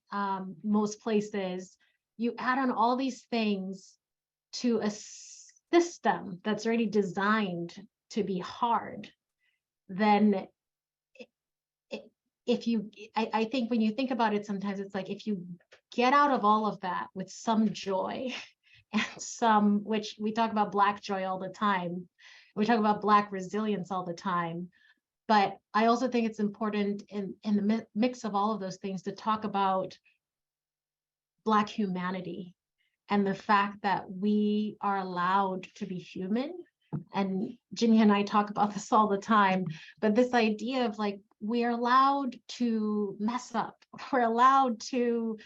most places, you add on all these things to a system that's already designed to be hard, then I think when you think about it, sometimes it's like, if you get out of all of that with some joy and which we talk about Black joy all the time, we talk about Black resilience all the time, but I also think it's important in the mix of all of those things to talk about Black humanity and the fact that we are allowed to be human. And Jimmy and I talk about this all the time, but this idea of like, we are allowed to mess up. We're allowed to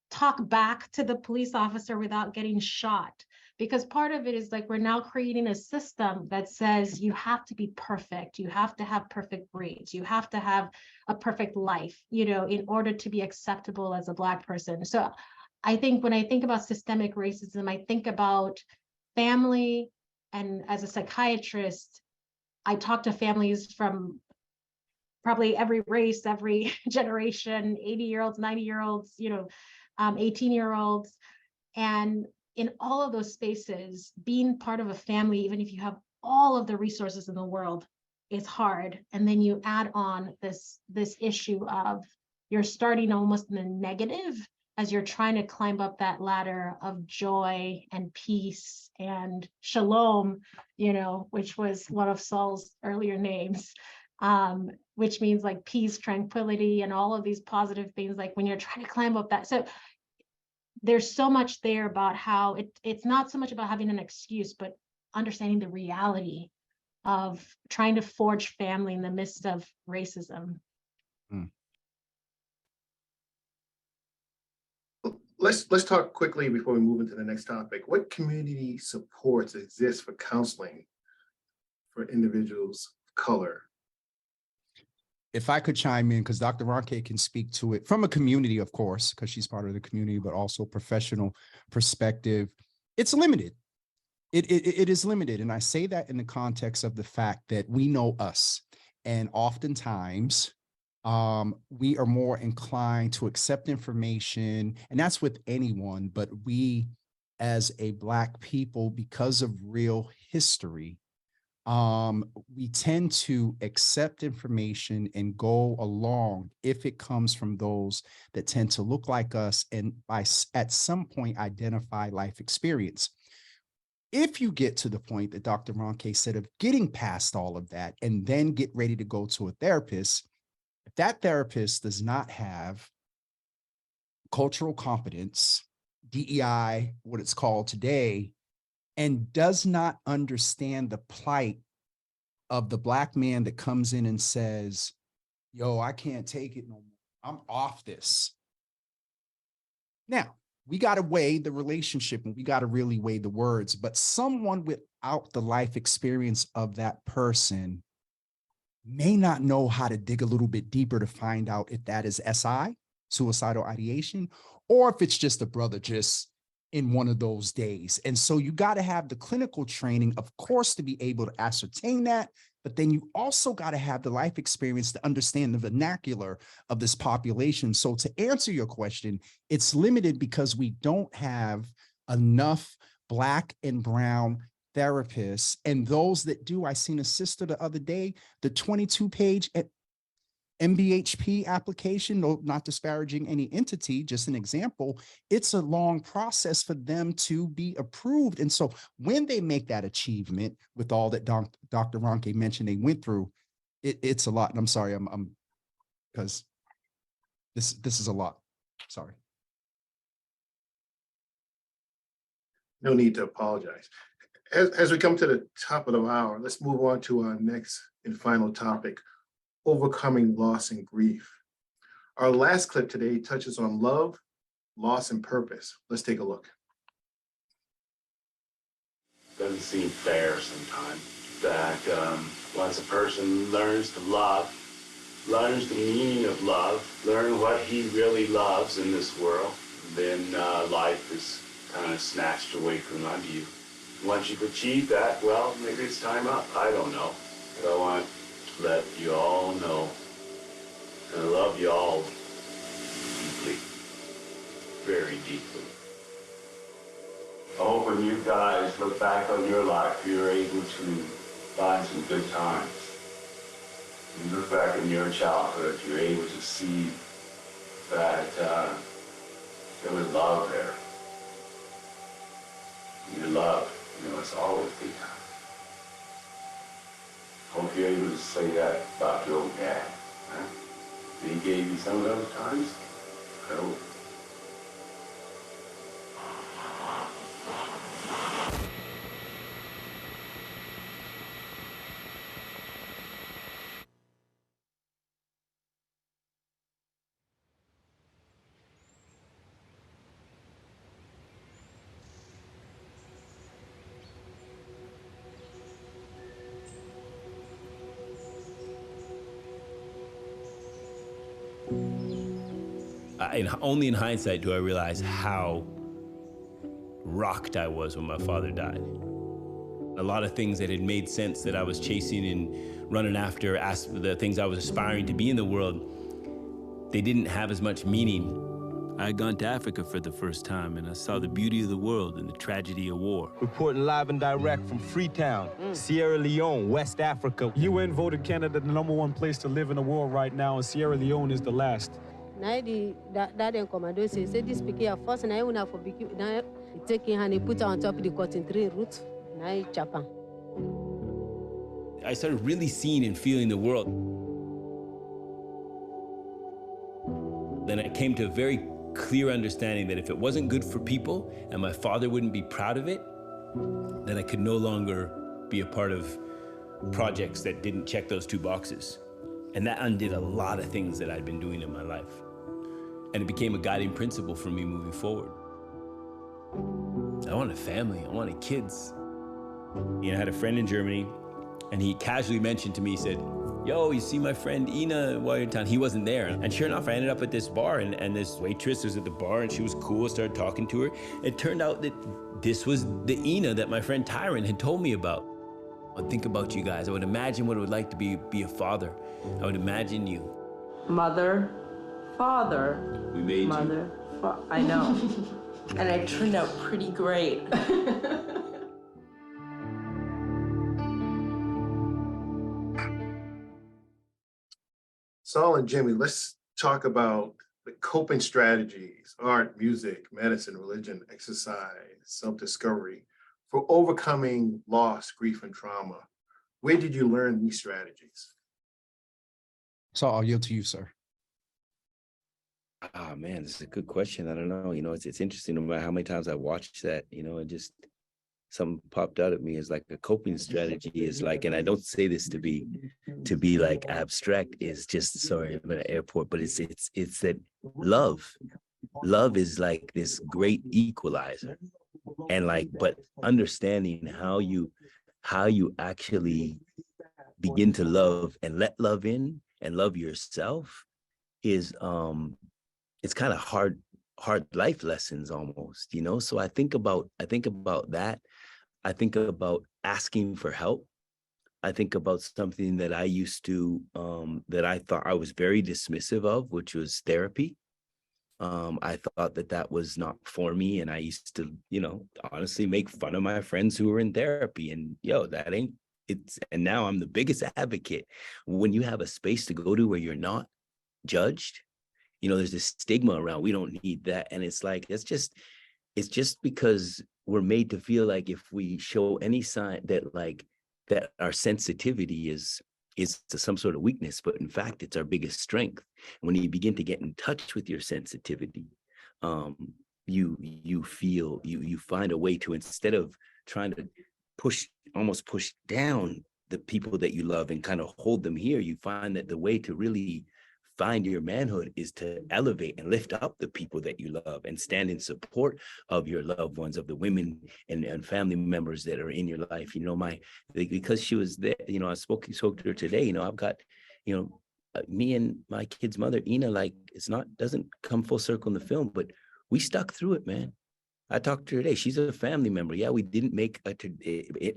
talk back to the police officer without getting shot. Because part of it is like, we're now creating a system that says you have to be perfect. You have to have perfect grades. You have to have a perfect life, in order to be acceptable as a Black person. So I think when I think about systemic racism, I think about family. And as a psychiatrist, I talk to families from probably every race, every generation, 80-year-olds, 90-year-olds, 18-year-olds. And in all of those spaces, being part of a family, even if you have all of the resources in the world, is hard. And then you add on this issue of you're starting almost in the negative as you're trying to climb up that ladder of joy and peace and shalom, which was one of Saul's earlier names, which means like peace, tranquility, and all of these positive things, like when you're trying to climb up that. So there's so much there about how it's not so much about having an excuse, but understanding the reality of trying to forge family in the midst of racism. Let's talk quickly before we move into the next topic. What community supports exist for counseling for individuals of color? If I could chime in, because Dr. Ronke can speak to it from a community, of course, because she's part of the community, but also professional perspective, it's limited. It is limited. And I say that in the context of the fact that we know us. And oftentimes, we are more inclined to accept information, and that's with anyone, but we as a Black people, because of real history, we tend to accept information and go along if it comes from those that tend to look like us and at some point identify life experience. If you get to the point that Dr. Ronke said of getting past all of that and then get ready to go to a therapist, if that therapist does not have cultural competence, DEI, what it's called today, and does not understand the plight of the Black man that comes in and says, yo, I can't take it no more. I'm off this. Now, we got to weigh the relationship and we got to really weigh the words, but someone without the life experience of that person may not know how to dig a little bit deeper to find out if that is SI, suicidal ideation, or if it's just a brother just in one of those days. And so you got to have the clinical training, of course, to be able to ascertain that, but then you also got to have the life experience to understand the vernacular of this population. So to answer your question, it's limited because we don't have enough Black and brown therapists. And those that do, I seen a sister the other day, the 22-page MBHP application, no, not disparaging any entity, just an example, it's a long process for them to be approved. And so when they make that achievement with all that Dr. Ronke mentioned they went through, it's a lot. And I'm sorry, I'm because this is a lot. Sorry. No need to apologize. As we come to the top of the hour, let's move on to our next and final topic, overcoming loss and grief. Our last clip today touches on love, loss, and purpose. Let's take a look. Doesn't seem fair sometimes that once a person learns to love, learns the meaning of love, learn what he really loves in this world, then life is kind of snatched away from under you. Once you've achieved that, well, maybe it's time up. I don't know. But I want to let you all know, and I love you all deeply, very deeply. I hope when you guys look back on your life, you're able to find some good times. When you look back in your childhood, you're able to see that there was love there. Your love, it's always good times. Hope you're able to say that about your own dad. Huh? He gave you some of those times? I hope. Only in hindsight do I realize how rocked I was when my father died. A lot of things that had made sense that I was chasing and running after, the things I was aspiring to be in the world, they didn't have as much meaning. I had gone to Africa for the first time, and I saw the beauty of the world and the tragedy of war. Reporting live and direct from Freetown, Sierra Leone, West Africa. UN voted Canada the #1 place to live in the world right now, and Sierra Leone is the last. That commando say this picky a first and I will for big now taking and put on top of the cotton tree root. Now chapa. I started really seeing and feeling the world. Then I came to a very clear understanding that if it wasn't good for people and my father wouldn't be proud of it, then I could no longer be a part of projects that didn't check those two boxes. And that undid a lot of things that I'd been doing in my life. And it became a guiding principle for me moving forward. I wanted a family, I wanted kids. I had a friend in Germany, and he casually mentioned to me, he said, yo, you see my friend Ina while you're in town? He wasn't there. And sure enough, I ended up at this bar, and this waitress was at the bar, and she was cool. I started talking to her. It turned out that this was the Ina that my friend Tyron had told me about. I would think about you guys. I would imagine what it would like to be a father. I would imagine you. Mother, father. We made mother, you. I know. And I turned out pretty great. Saul and Jimmy, let's talk about the coping strategies, art, music, medicine, religion, exercise, self-discovery for overcoming loss, grief, and trauma. Where did you learn these strategies? So I'll yield to you, sir. Ah, man, this is a good question. I don't know. It's interesting. No matter how many times I watched that, it just something popped out at me as like a coping strategy is like, and I don't say this to be like abstract, is just, sorry, I'm at an airport, but it's that love is like this great equalizer. And like, but understanding how you actually begin to love and let love in and love yourself is it's kind of hard life lessons almost, so I think about that. I think about asking for help. I think about something that I used to that I thought I was very dismissive of, which was therapy. I thought that was not for me, and I used to honestly make fun of my friends who were in therapy, and that ain't it's. And now I'm the biggest advocate. When you have a space to go to where you're not judged, there's this stigma around, we don't need that. And it's like, it's just because we're made to feel like if we show any sign that our sensitivity is to some sort of weakness, but in fact, it's our biggest strength. When you begin to get in touch with your sensitivity, you find a way to, instead of trying to almost push down the people that you love and kind of hold them here, you find that the way to really find your manhood is to elevate and lift up the people that you love and stand in support of your loved ones, of the women and family members that are in your life. Because she was there, I spoke to her today, I've got, me and my kid's mother, Ina, like, doesn't come full circle in the film, but we stuck through it, man. I talked to her today. She's a family member. Yeah, we didn't make it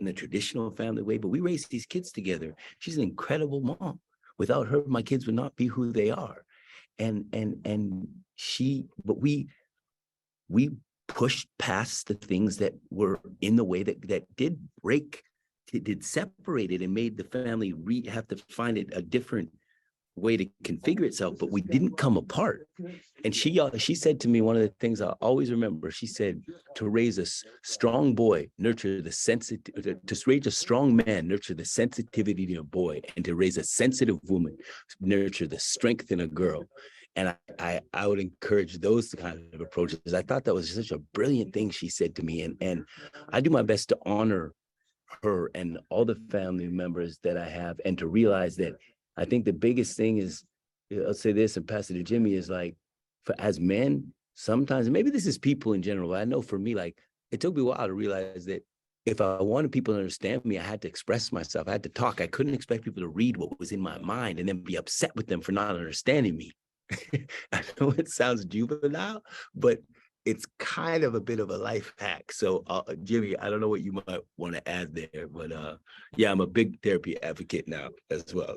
in a traditional family way, but we raised these kids together. She's an incredible mom. Without her, my kids would not be who they are. But we pushed past the things that were in the way that did separate it and made the family have to find it a different way to configure itself, but we didn't come apart. And she said to me, one of the things I always remember, she said, to raise a strong boy, nurture the to raise a strong man, nurture the sensitivity in a boy, and to raise a sensitive woman, nurture the strength in a girl. And I would encourage those kind of approaches. I thought that was such a brilliant thing she said to me. And I do my best to honor her and all the family members that I have, and to realize that I think the biggest thing is, I'll say this and pass it to Jimmy, is like, as men, sometimes, maybe this is people in general, but I know for me, like, it took me a while to realize that if I wanted people to understand me, I had to express myself. I had to talk. I couldn't expect people to read what was in my mind and then be upset with them for not understanding me. I know it sounds juvenile, but it's kind of a bit of a life hack. So Jimmy, I don't know what you might want to add there, but yeah, I'm a big therapy advocate now as well.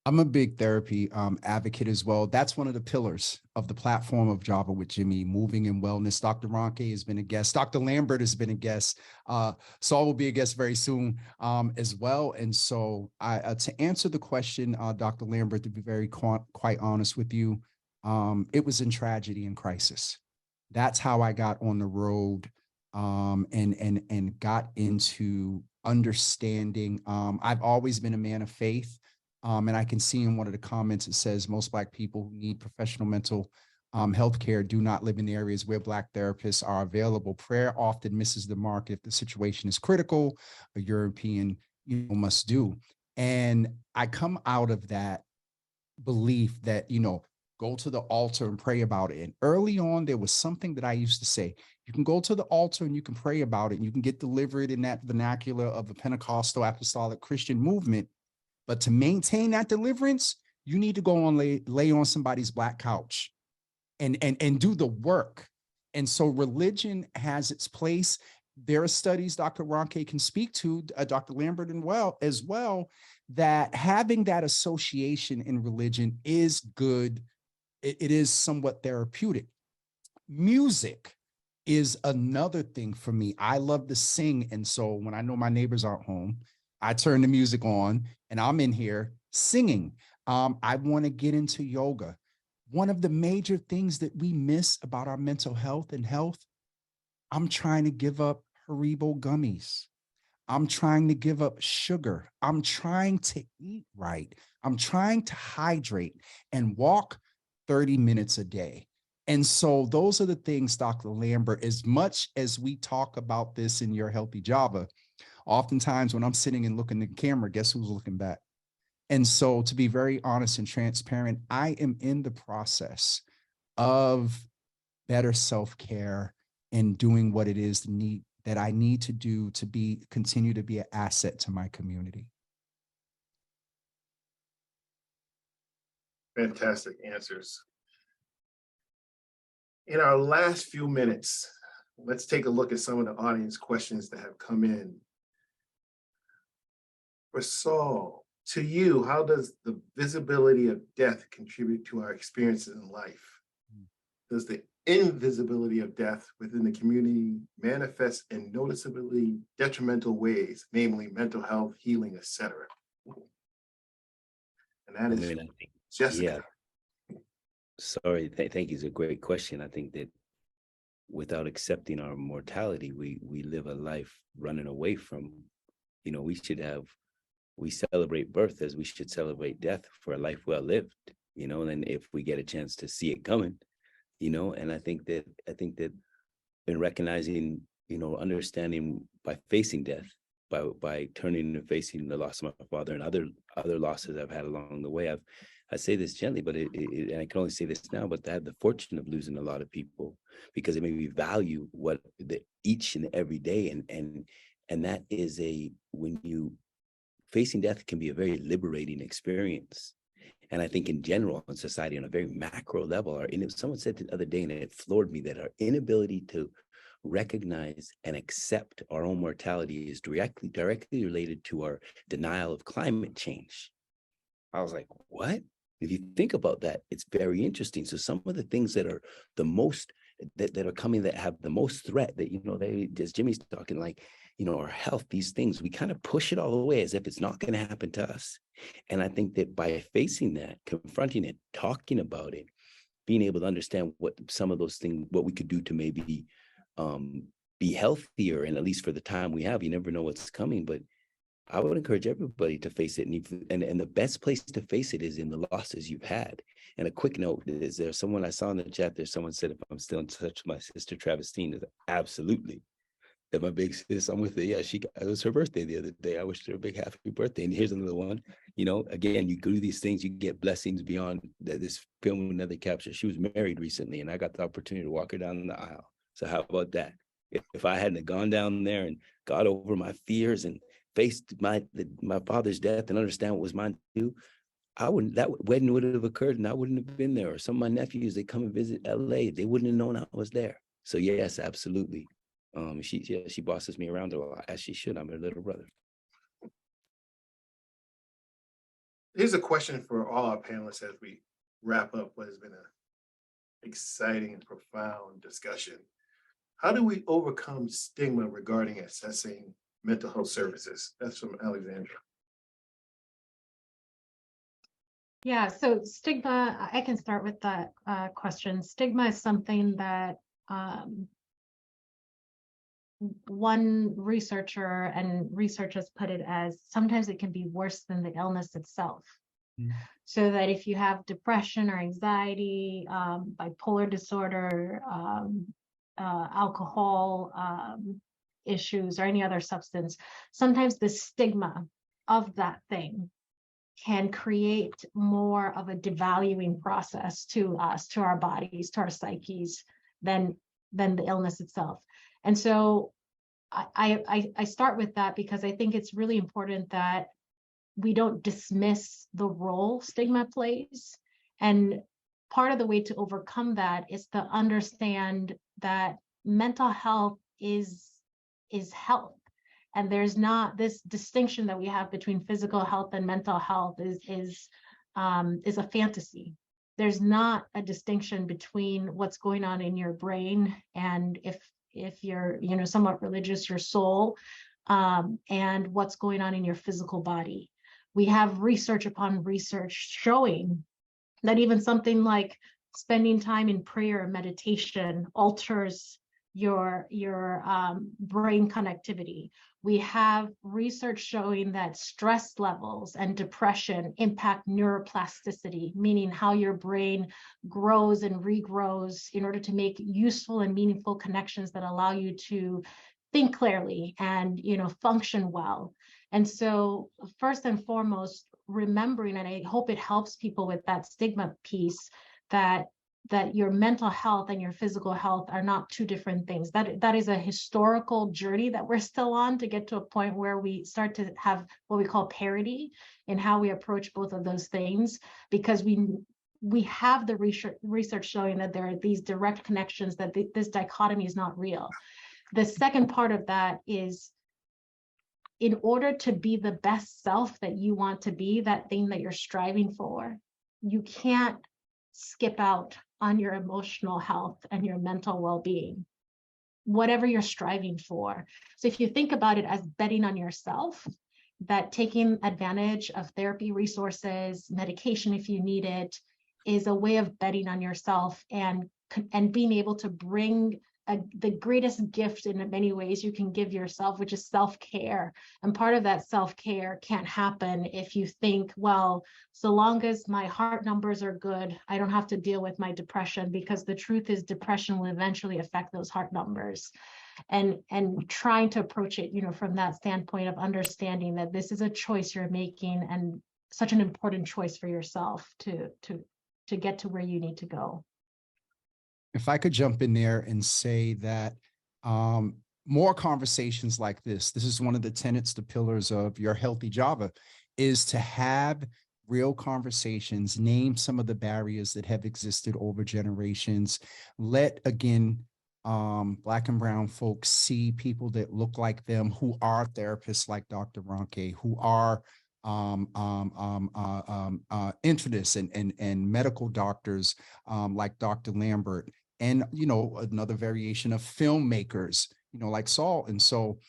I'm a big therapy advocate as well. That's one of the pillars of the platform of Java with Jimmy, moving in wellness. Dr. Ronke has been a guest. Dr. Lambert has been a guest. Saul will be a guest very soon as well. And so to answer the question, Dr. Lambert, to be very quite honest with you, it was in tragedy and crisis. That's how I got on the road and got into understanding. I've always been a man of faith. And I can see in one of the comments, it says most Black people who need professional mental health care do not live in areas where Black therapists are available. Prayer often misses the mark if the situation is critical. A European must do. And I come out of that belief that, go to the altar and pray about it. And early on, there was something that I used to say, you can go to the altar and you can pray about it, and you can get delivered in that vernacular of the Pentecostal apostolic Christian movement. But to maintain that deliverance, you need to go on lay on somebody's Black couch and do the work. And so religion has its place. There are studies Dr. Ronke can speak to, Dr. Lambert as well, that having that association in religion is good. It is somewhat therapeutic. Music is another thing for me. I love to sing. And so when I know my neighbors aren't home, I turn the music on and I'm in here Singing. I want to get into yoga. One of the major things that we miss about our mental health and health, I'm trying to give up Haribo gummies. I'm trying to give up sugar. I'm trying to eat right. I'm trying to hydrate and walk 30 minutes a day. And so those are the things, Dr. Lambert, as much as we talk about this in Your Healthy Java, oftentimes when I'm sitting and looking at the camera, guess who's looking back? And so to be very honest and transparent, I am in the process of better self-care and doing what it is that I need to do to continue to be an asset to my community. Fantastic answers. In our last few minutes, let's take a look at some of the audience questions that have come in. For Saul, to you, how does the visibility of death contribute to our experiences in life? Does the invisibility of death within the community manifest in noticeably detrimental ways, namely mental health, healing, etc.? And that is Jessica. Yeah. Sorry, thank you. It's a great question. I think that without accepting our mortality, we live a life running away from, we celebrate birth as we should celebrate death for a life well lived, and if we get a chance to see it coming, and I think that in recognizing, understanding by facing death, by turning and facing the loss of my father and other losses I've had along the way, I say this gently, but and I can only say this now, but I had the fortune of losing a lot of people because it made me value what each and every day, and that is when you facing death can be a very liberating experience. And I think in general in society on a very macro level, someone said the other day, and it floored me, that our inability to recognize and accept our own mortality is directly related to our denial of climate change. I was like, what? If you think about that, it's very interesting. So some of the things that are the most, that are coming, that have the most threat, that, as Jimmy's talking, like, our health, these things, we kind of push it all away as if it's not going to happen to us. And I think that by facing that, confronting it, talking about it, being able to understand what some of those things, what we could do to maybe be healthier, and at least for the time we have, you never know what's coming, but I would encourage everybody to face it. And the best place to face it is in the losses you've had. And a quick note, is there someone I saw in the chat, there's someone said, if I'm still in touch with my sister, Travestine, is absolutely. That my big sis, I'm with her. Yeah, it was her birthday the other day. I wished her a big happy birthday. And here's another one. Again, you do these things, you get blessings beyond that. This film would never capture. She was married recently, and I got the opportunity to walk her down the aisle. So how about that? If I hadn't gone down there and got over my fears and faced my father's death and understand what was mine too, that wedding would have occurred and I wouldn't have been there. Or some of my nephews, they come and visit LA, they wouldn't have known I was there. So yes, absolutely. She bosses me around a lot, as she should. I'm her little brother. Here's a question for all our panelists as we wrap up what has been an exciting and profound discussion. How do we overcome stigma regarding accessing mental health services? That's from Alexandra. Yeah, so stigma, I can start with that question. Stigma is something that one researcher and research has put it as, sometimes it can be worse than the illness itself. So that if you have depression or anxiety, bipolar disorder, alcohol issues, or any other substance, sometimes the stigma of that thing can create more of a devaluing process to us, to our bodies, to our psyches, than the illness itself. And so I start with that because I think it's really important that we don't dismiss the role stigma plays. And part of the way to overcome that is to understand that mental health is health. And there's not this distinction that we have between physical health and mental health is a fantasy. There's not a distinction between what's going on in your brain and if you're somewhat religious, your soul, and what's going on in your physical body. We have research upon research showing that even something like spending time in prayer and meditation alters your brain connectivity. We have research showing that stress levels and depression impact neuroplasticity, meaning how your brain grows and regrows in order to make useful and meaningful connections that allow you to think clearly and, you know, function well. And so first and foremost, remembering, and I hope it helps people with that stigma piece, that your mental health and your physical health are not two different things. That is a historical journey that we're still on to get to a point where we start to have what we call parity in how we approach both of those things, because we have the research showing that there are these direct connections, that this dichotomy is not real. The second part of that is, in order to be the best self that you want to be, that thing that you're striving for, you can't skip out on your emotional health and your mental well-being, whatever you're striving for. So if you think about it as betting on yourself, that taking advantage of therapy resources, medication if you need it, is a way of betting on yourself and being able to bring the greatest gift in many ways you can give yourself, which is self-care. And part of that self-care can't happen if you think, well, so long as my heart numbers are good, I don't have to deal with my depression, because the truth is depression will eventually affect those heart numbers. And trying to approach it, you know, from that standpoint of understanding that this is a choice you're making, and such an important choice for yourself to get to where you need to go. If I could jump in there and say that more conversations like this is one of the tenets, the pillars of your healthy Java, is to have real conversations, name some of the barriers that have existed over generations. Let, again, Black and brown folks see people that look like them, who are therapists like Dr. Ronke, who are internists and medical doctors like Dr. Lambert, and, you know, another variation of filmmakers, you know, like Saul. And so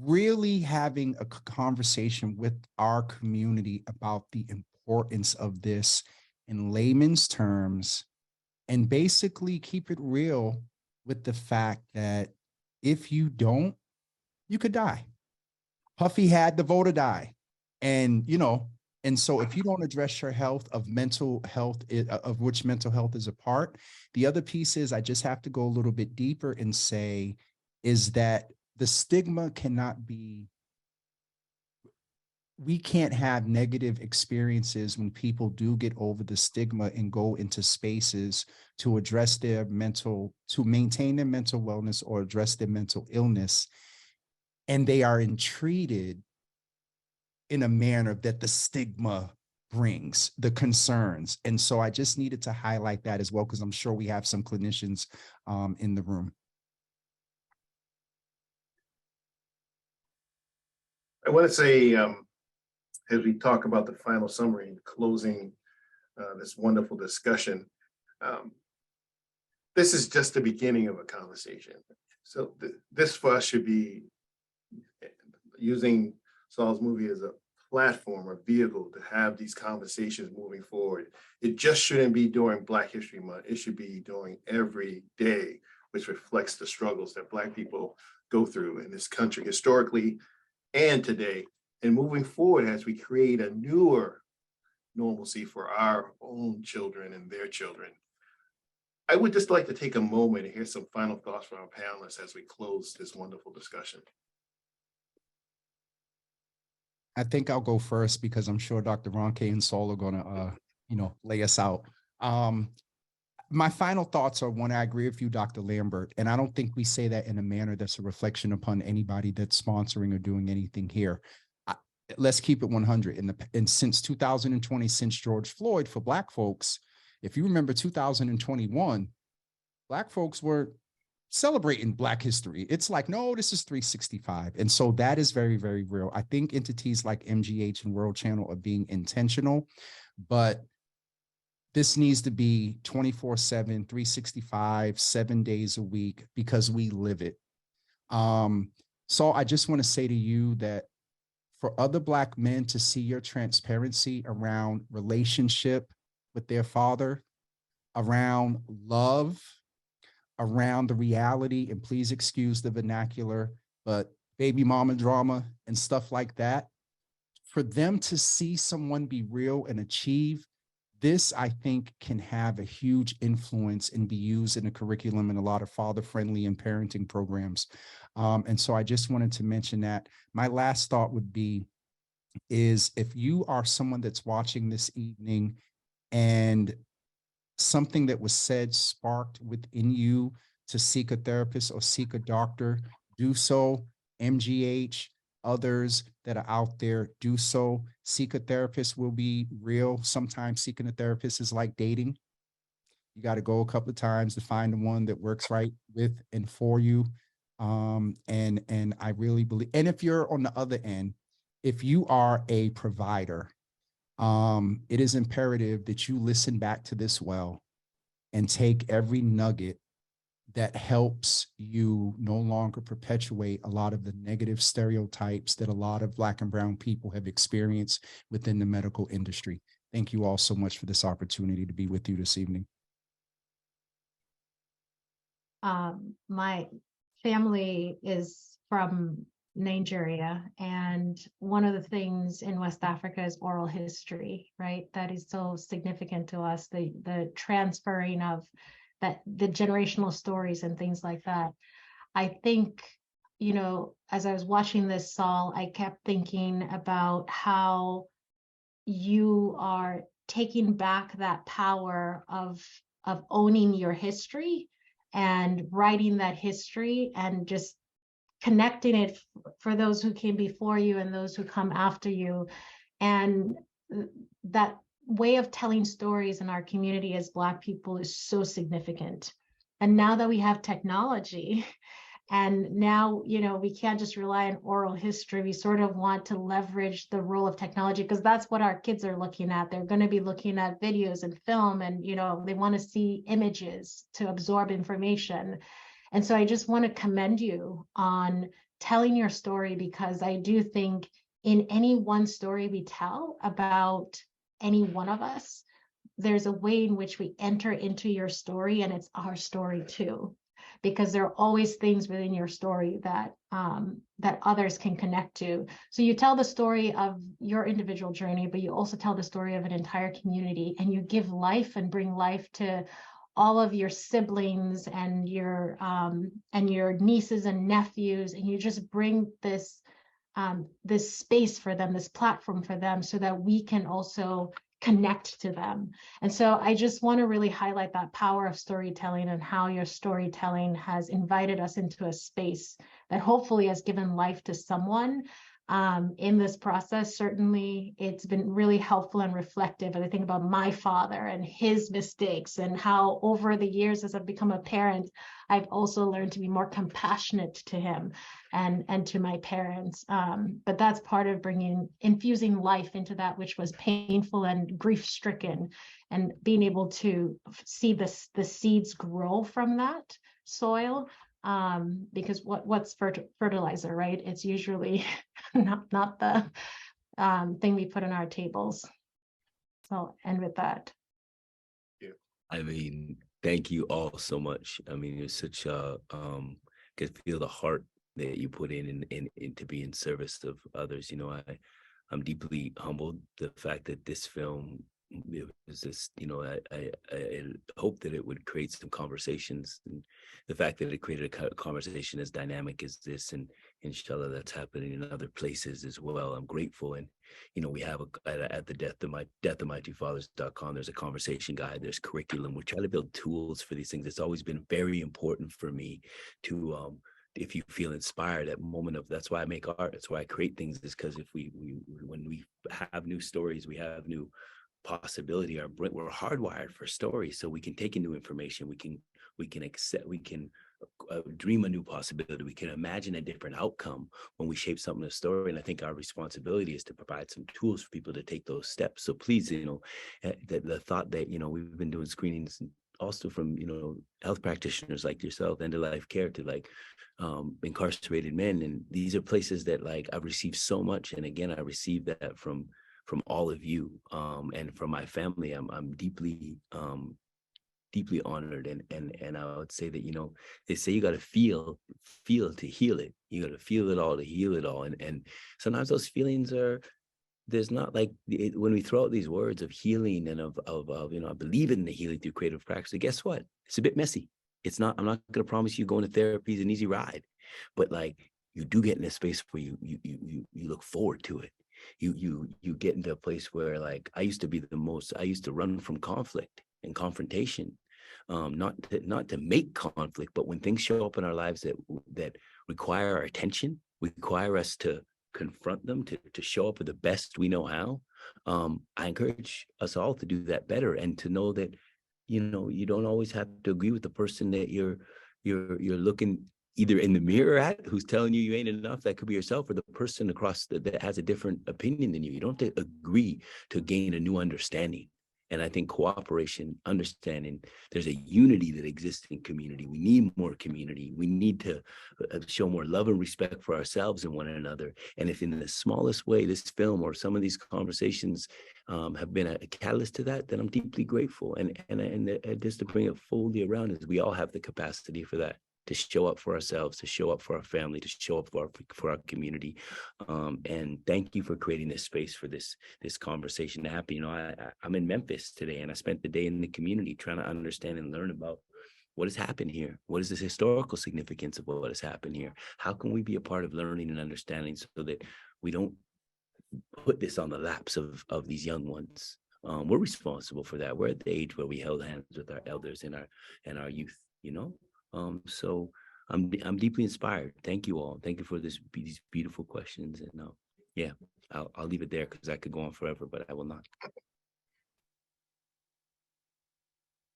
really having a conversation with our community about the importance of this in layman's terms, and basically keep it real with the fact that if you don't, you could die. Puffy had the voter die. And, you know, and so if you don't address your health, of mental health, of which mental health is a part, the other piece is, I just have to go a little bit deeper and say, is that the stigma cannot be, we can't have negative experiences when people do get over the stigma and go into spaces to address their mental, to maintain their mental wellness or address their mental illness, and they are treated in a manner that the stigma brings, the concerns. And so I just needed to highlight that as well, because I'm sure we have some clinicians in the room. I want to say, as we talk about the final summary and closing this wonderful discussion, this is just the beginning of a conversation. So this for us should be using Saul's movie as a platform or vehicle to have these conversations moving forward. It just shouldn't be during Black History Month. It should be doing every day, which reflects the struggles that Black people go through in this country historically and today. And moving forward as we create a newer normalcy for our own children and their children. I would just like to take a moment and hear some final thoughts from our panelists as we close this wonderful discussion. I think I'll go first, because I'm sure Dr. Ronke and Saul are going to, you know, lay us out. My final thoughts are, one, I agree with you, Dr. Lambert, and I don't think we say that in a manner that's a reflection upon anybody that's sponsoring or doing anything here. Let's keep it 100. And since 2020, since George Floyd, for Black folks, if you remember 2021, Black folks were celebrating Black history. It's like, no, this is 365. And so that is very, very real. I think entities like MGH and World Channel are being intentional, but this needs to be 24/7, 365, 7 days a week, because we live it. So I just want to say to you that for other Black men to see your transparency around relationship with their father, around love, around the reality, and please excuse the vernacular, but baby mama drama and stuff like that, for them to see someone be real and achieve, this, I think, can have a huge influence and be used in a curriculum in a lot of father-friendly and parenting programs. And so I just wanted to mention that. My last thought would be, is if you are someone that's watching this evening and something that was said sparked within you to seek a therapist or seek a doctor, do so. MGH, others that are out there, do so. Seek a therapist. Will be real. Sometimes seeking a therapist is like dating. You got to go a couple of times to find the one that works right with and for you. And I really believe, and if you're on the other end, if you are a provider, it is imperative that you listen back to this well and take every nugget that helps you no longer perpetuate a lot of the negative stereotypes that a lot of Black and brown people have experienced within the medical industry. Thank you all so much for this opportunity to be with you this evening. My family is from Nigeria, and one of the things in West Africa is oral history, right? That is so significant to us, the transferring of that, the generational stories and things like that. I think, you know, as I was watching this, Saul, I kept thinking about how you are taking back that power of owning your history and writing that history and just connecting it for those who came before you and those who come after you. And that way of telling stories in our community as Black people is so significant. And now that we have technology, and now, you know, we can't just rely on oral history, we sort of want to leverage the role of technology, because that's what our kids are looking at. They're going to be looking at videos and film, and, you know, they want to see images to absorb information. And so I just want to commend you on telling your story, because I do think in any one story we tell about any one of us, there's a way in which we enter into your story, and it's our story too, because there are always things within your story that that others can connect to. So you tell the story of your individual journey, but you also tell the story of an entire community, and you give life and bring life to all of your siblings and your nieces and nephews, and you just bring this this space for them, this platform for them, so that we can also connect to them. And so I just want to really highlight that power of storytelling and how your storytelling has invited us into a space that hopefully has given life to someone in this process. Certainly, it's been really helpful and reflective. And I think about my father and his mistakes, and how over the years, as I've become a parent, I've also learned to be more compassionate to him and to my parents. But that's part of infusing life into that which was painful and grief-stricken, and being able to see the seeds grow from that soil. Because what's fertilizer, right? It's usually not the thing we put on our tables. So I'll end with that. Yeah. I mean, thank you all so much. I mean, it's such a could feel the heart that you put in to be in service of others. You know, I'm deeply humbled the fact that this film, it was just, you know, I hope that it would create some conversations, and the fact that it created a conversation as dynamic as this, and inshallah that's happening in other places as well. I'm grateful. And, you know, we have at the deathofmytwofathers.com, there's a conversation guide, there's curriculum. We try to build tools for these things. It's always been very important for me to if you feel inspired at moment of, that's why I make art, that's why I create things, is because if when we have new stories, we have new possibility, we're hardwired for stories, so we can take in new information, we can accept, we can dream a new possibility, we can imagine a different outcome when we shape something in a story. And I think our responsibility is to provide some tools for people to take those steps. So please, you know, the thought that, you know, we've been doing screenings also from, you know, health practitioners like yourself, end of life care, to like incarcerated men. And these are places that like I've received so much. And again, I received that from all of you, and from my family. I'm deeply honored. And I would say that, you know, they say you got to feel to heal it. You got to feel it all to heal it all. And sometimes those feelings are, there's not like when we throw out these words of healing and of you know, I believe in the healing through creative practice. Guess what? It's a bit messy. It's not. I'm not going to promise you going to therapy is an easy ride, but like you do get in a space where you look forward to it. You get into a place where, like, I used to run from conflict and confrontation, not to make conflict, but when things show up in our lives that require our attention, require us to confront them, to show up with the best we know how. I encourage us all to do that better, and to know that, you know, you don't always have to agree with the person that you're looking either in the mirror at, who's telling you ain't enough. That could be yourself, or the person across that has a different opinion than you. You don't have to agree to gain a new understanding. And I think cooperation, understanding, there's a unity that exists in community. We need more community. We need to show more love and respect for ourselves and one another. And if in the smallest way, this film or some of these conversations have been a catalyst to that, then I'm deeply grateful. And just to bring it fully around, is we all have the capacity for that, to show up for ourselves, to show up for our family, to show up for our community. And thank you for creating this space for this conversation to happen. You know, I'm in Memphis today, and I spent the day in the community trying to understand and learn about what has happened here. What is this historical significance of what has happened here? How can we be a part of learning and understanding so that we don't put this on the laps of these young ones? We're responsible for that. We're at the age where we held hands with our elders and our youth, you know? So I'm deeply inspired. Thank you all. Thank you for these beautiful questions. And yeah, I'll leave it there because I could go on forever, but I will not.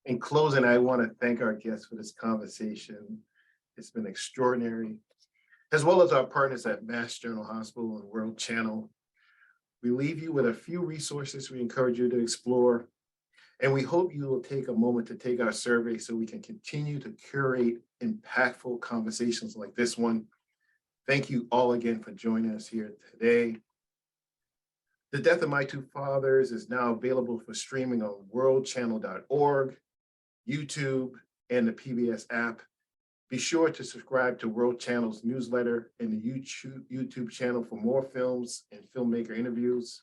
In closing, I want to thank our guests for this conversation. It's been extraordinary, as well as our partners at Mass General Hospital and World Channel. We leave you with a few resources we encourage you to explore. And we hope you will take a moment to take our survey so we can continue to curate impactful conversations like this one. Thank you all again for joining us here today. The Death of My Two Fathers is now available for streaming on worldchannel.org, YouTube, and the PBS app. Be sure to subscribe to World Channel's newsletter and the YouTube channel for more films and filmmaker interviews.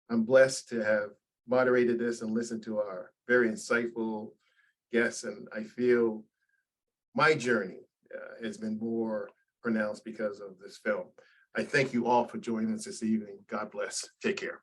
I'm blessed to have moderated this and listened to our very insightful guests, and I feel my journey has been more pronounced because of this film. I thank you all for joining us this evening. God bless. Take care.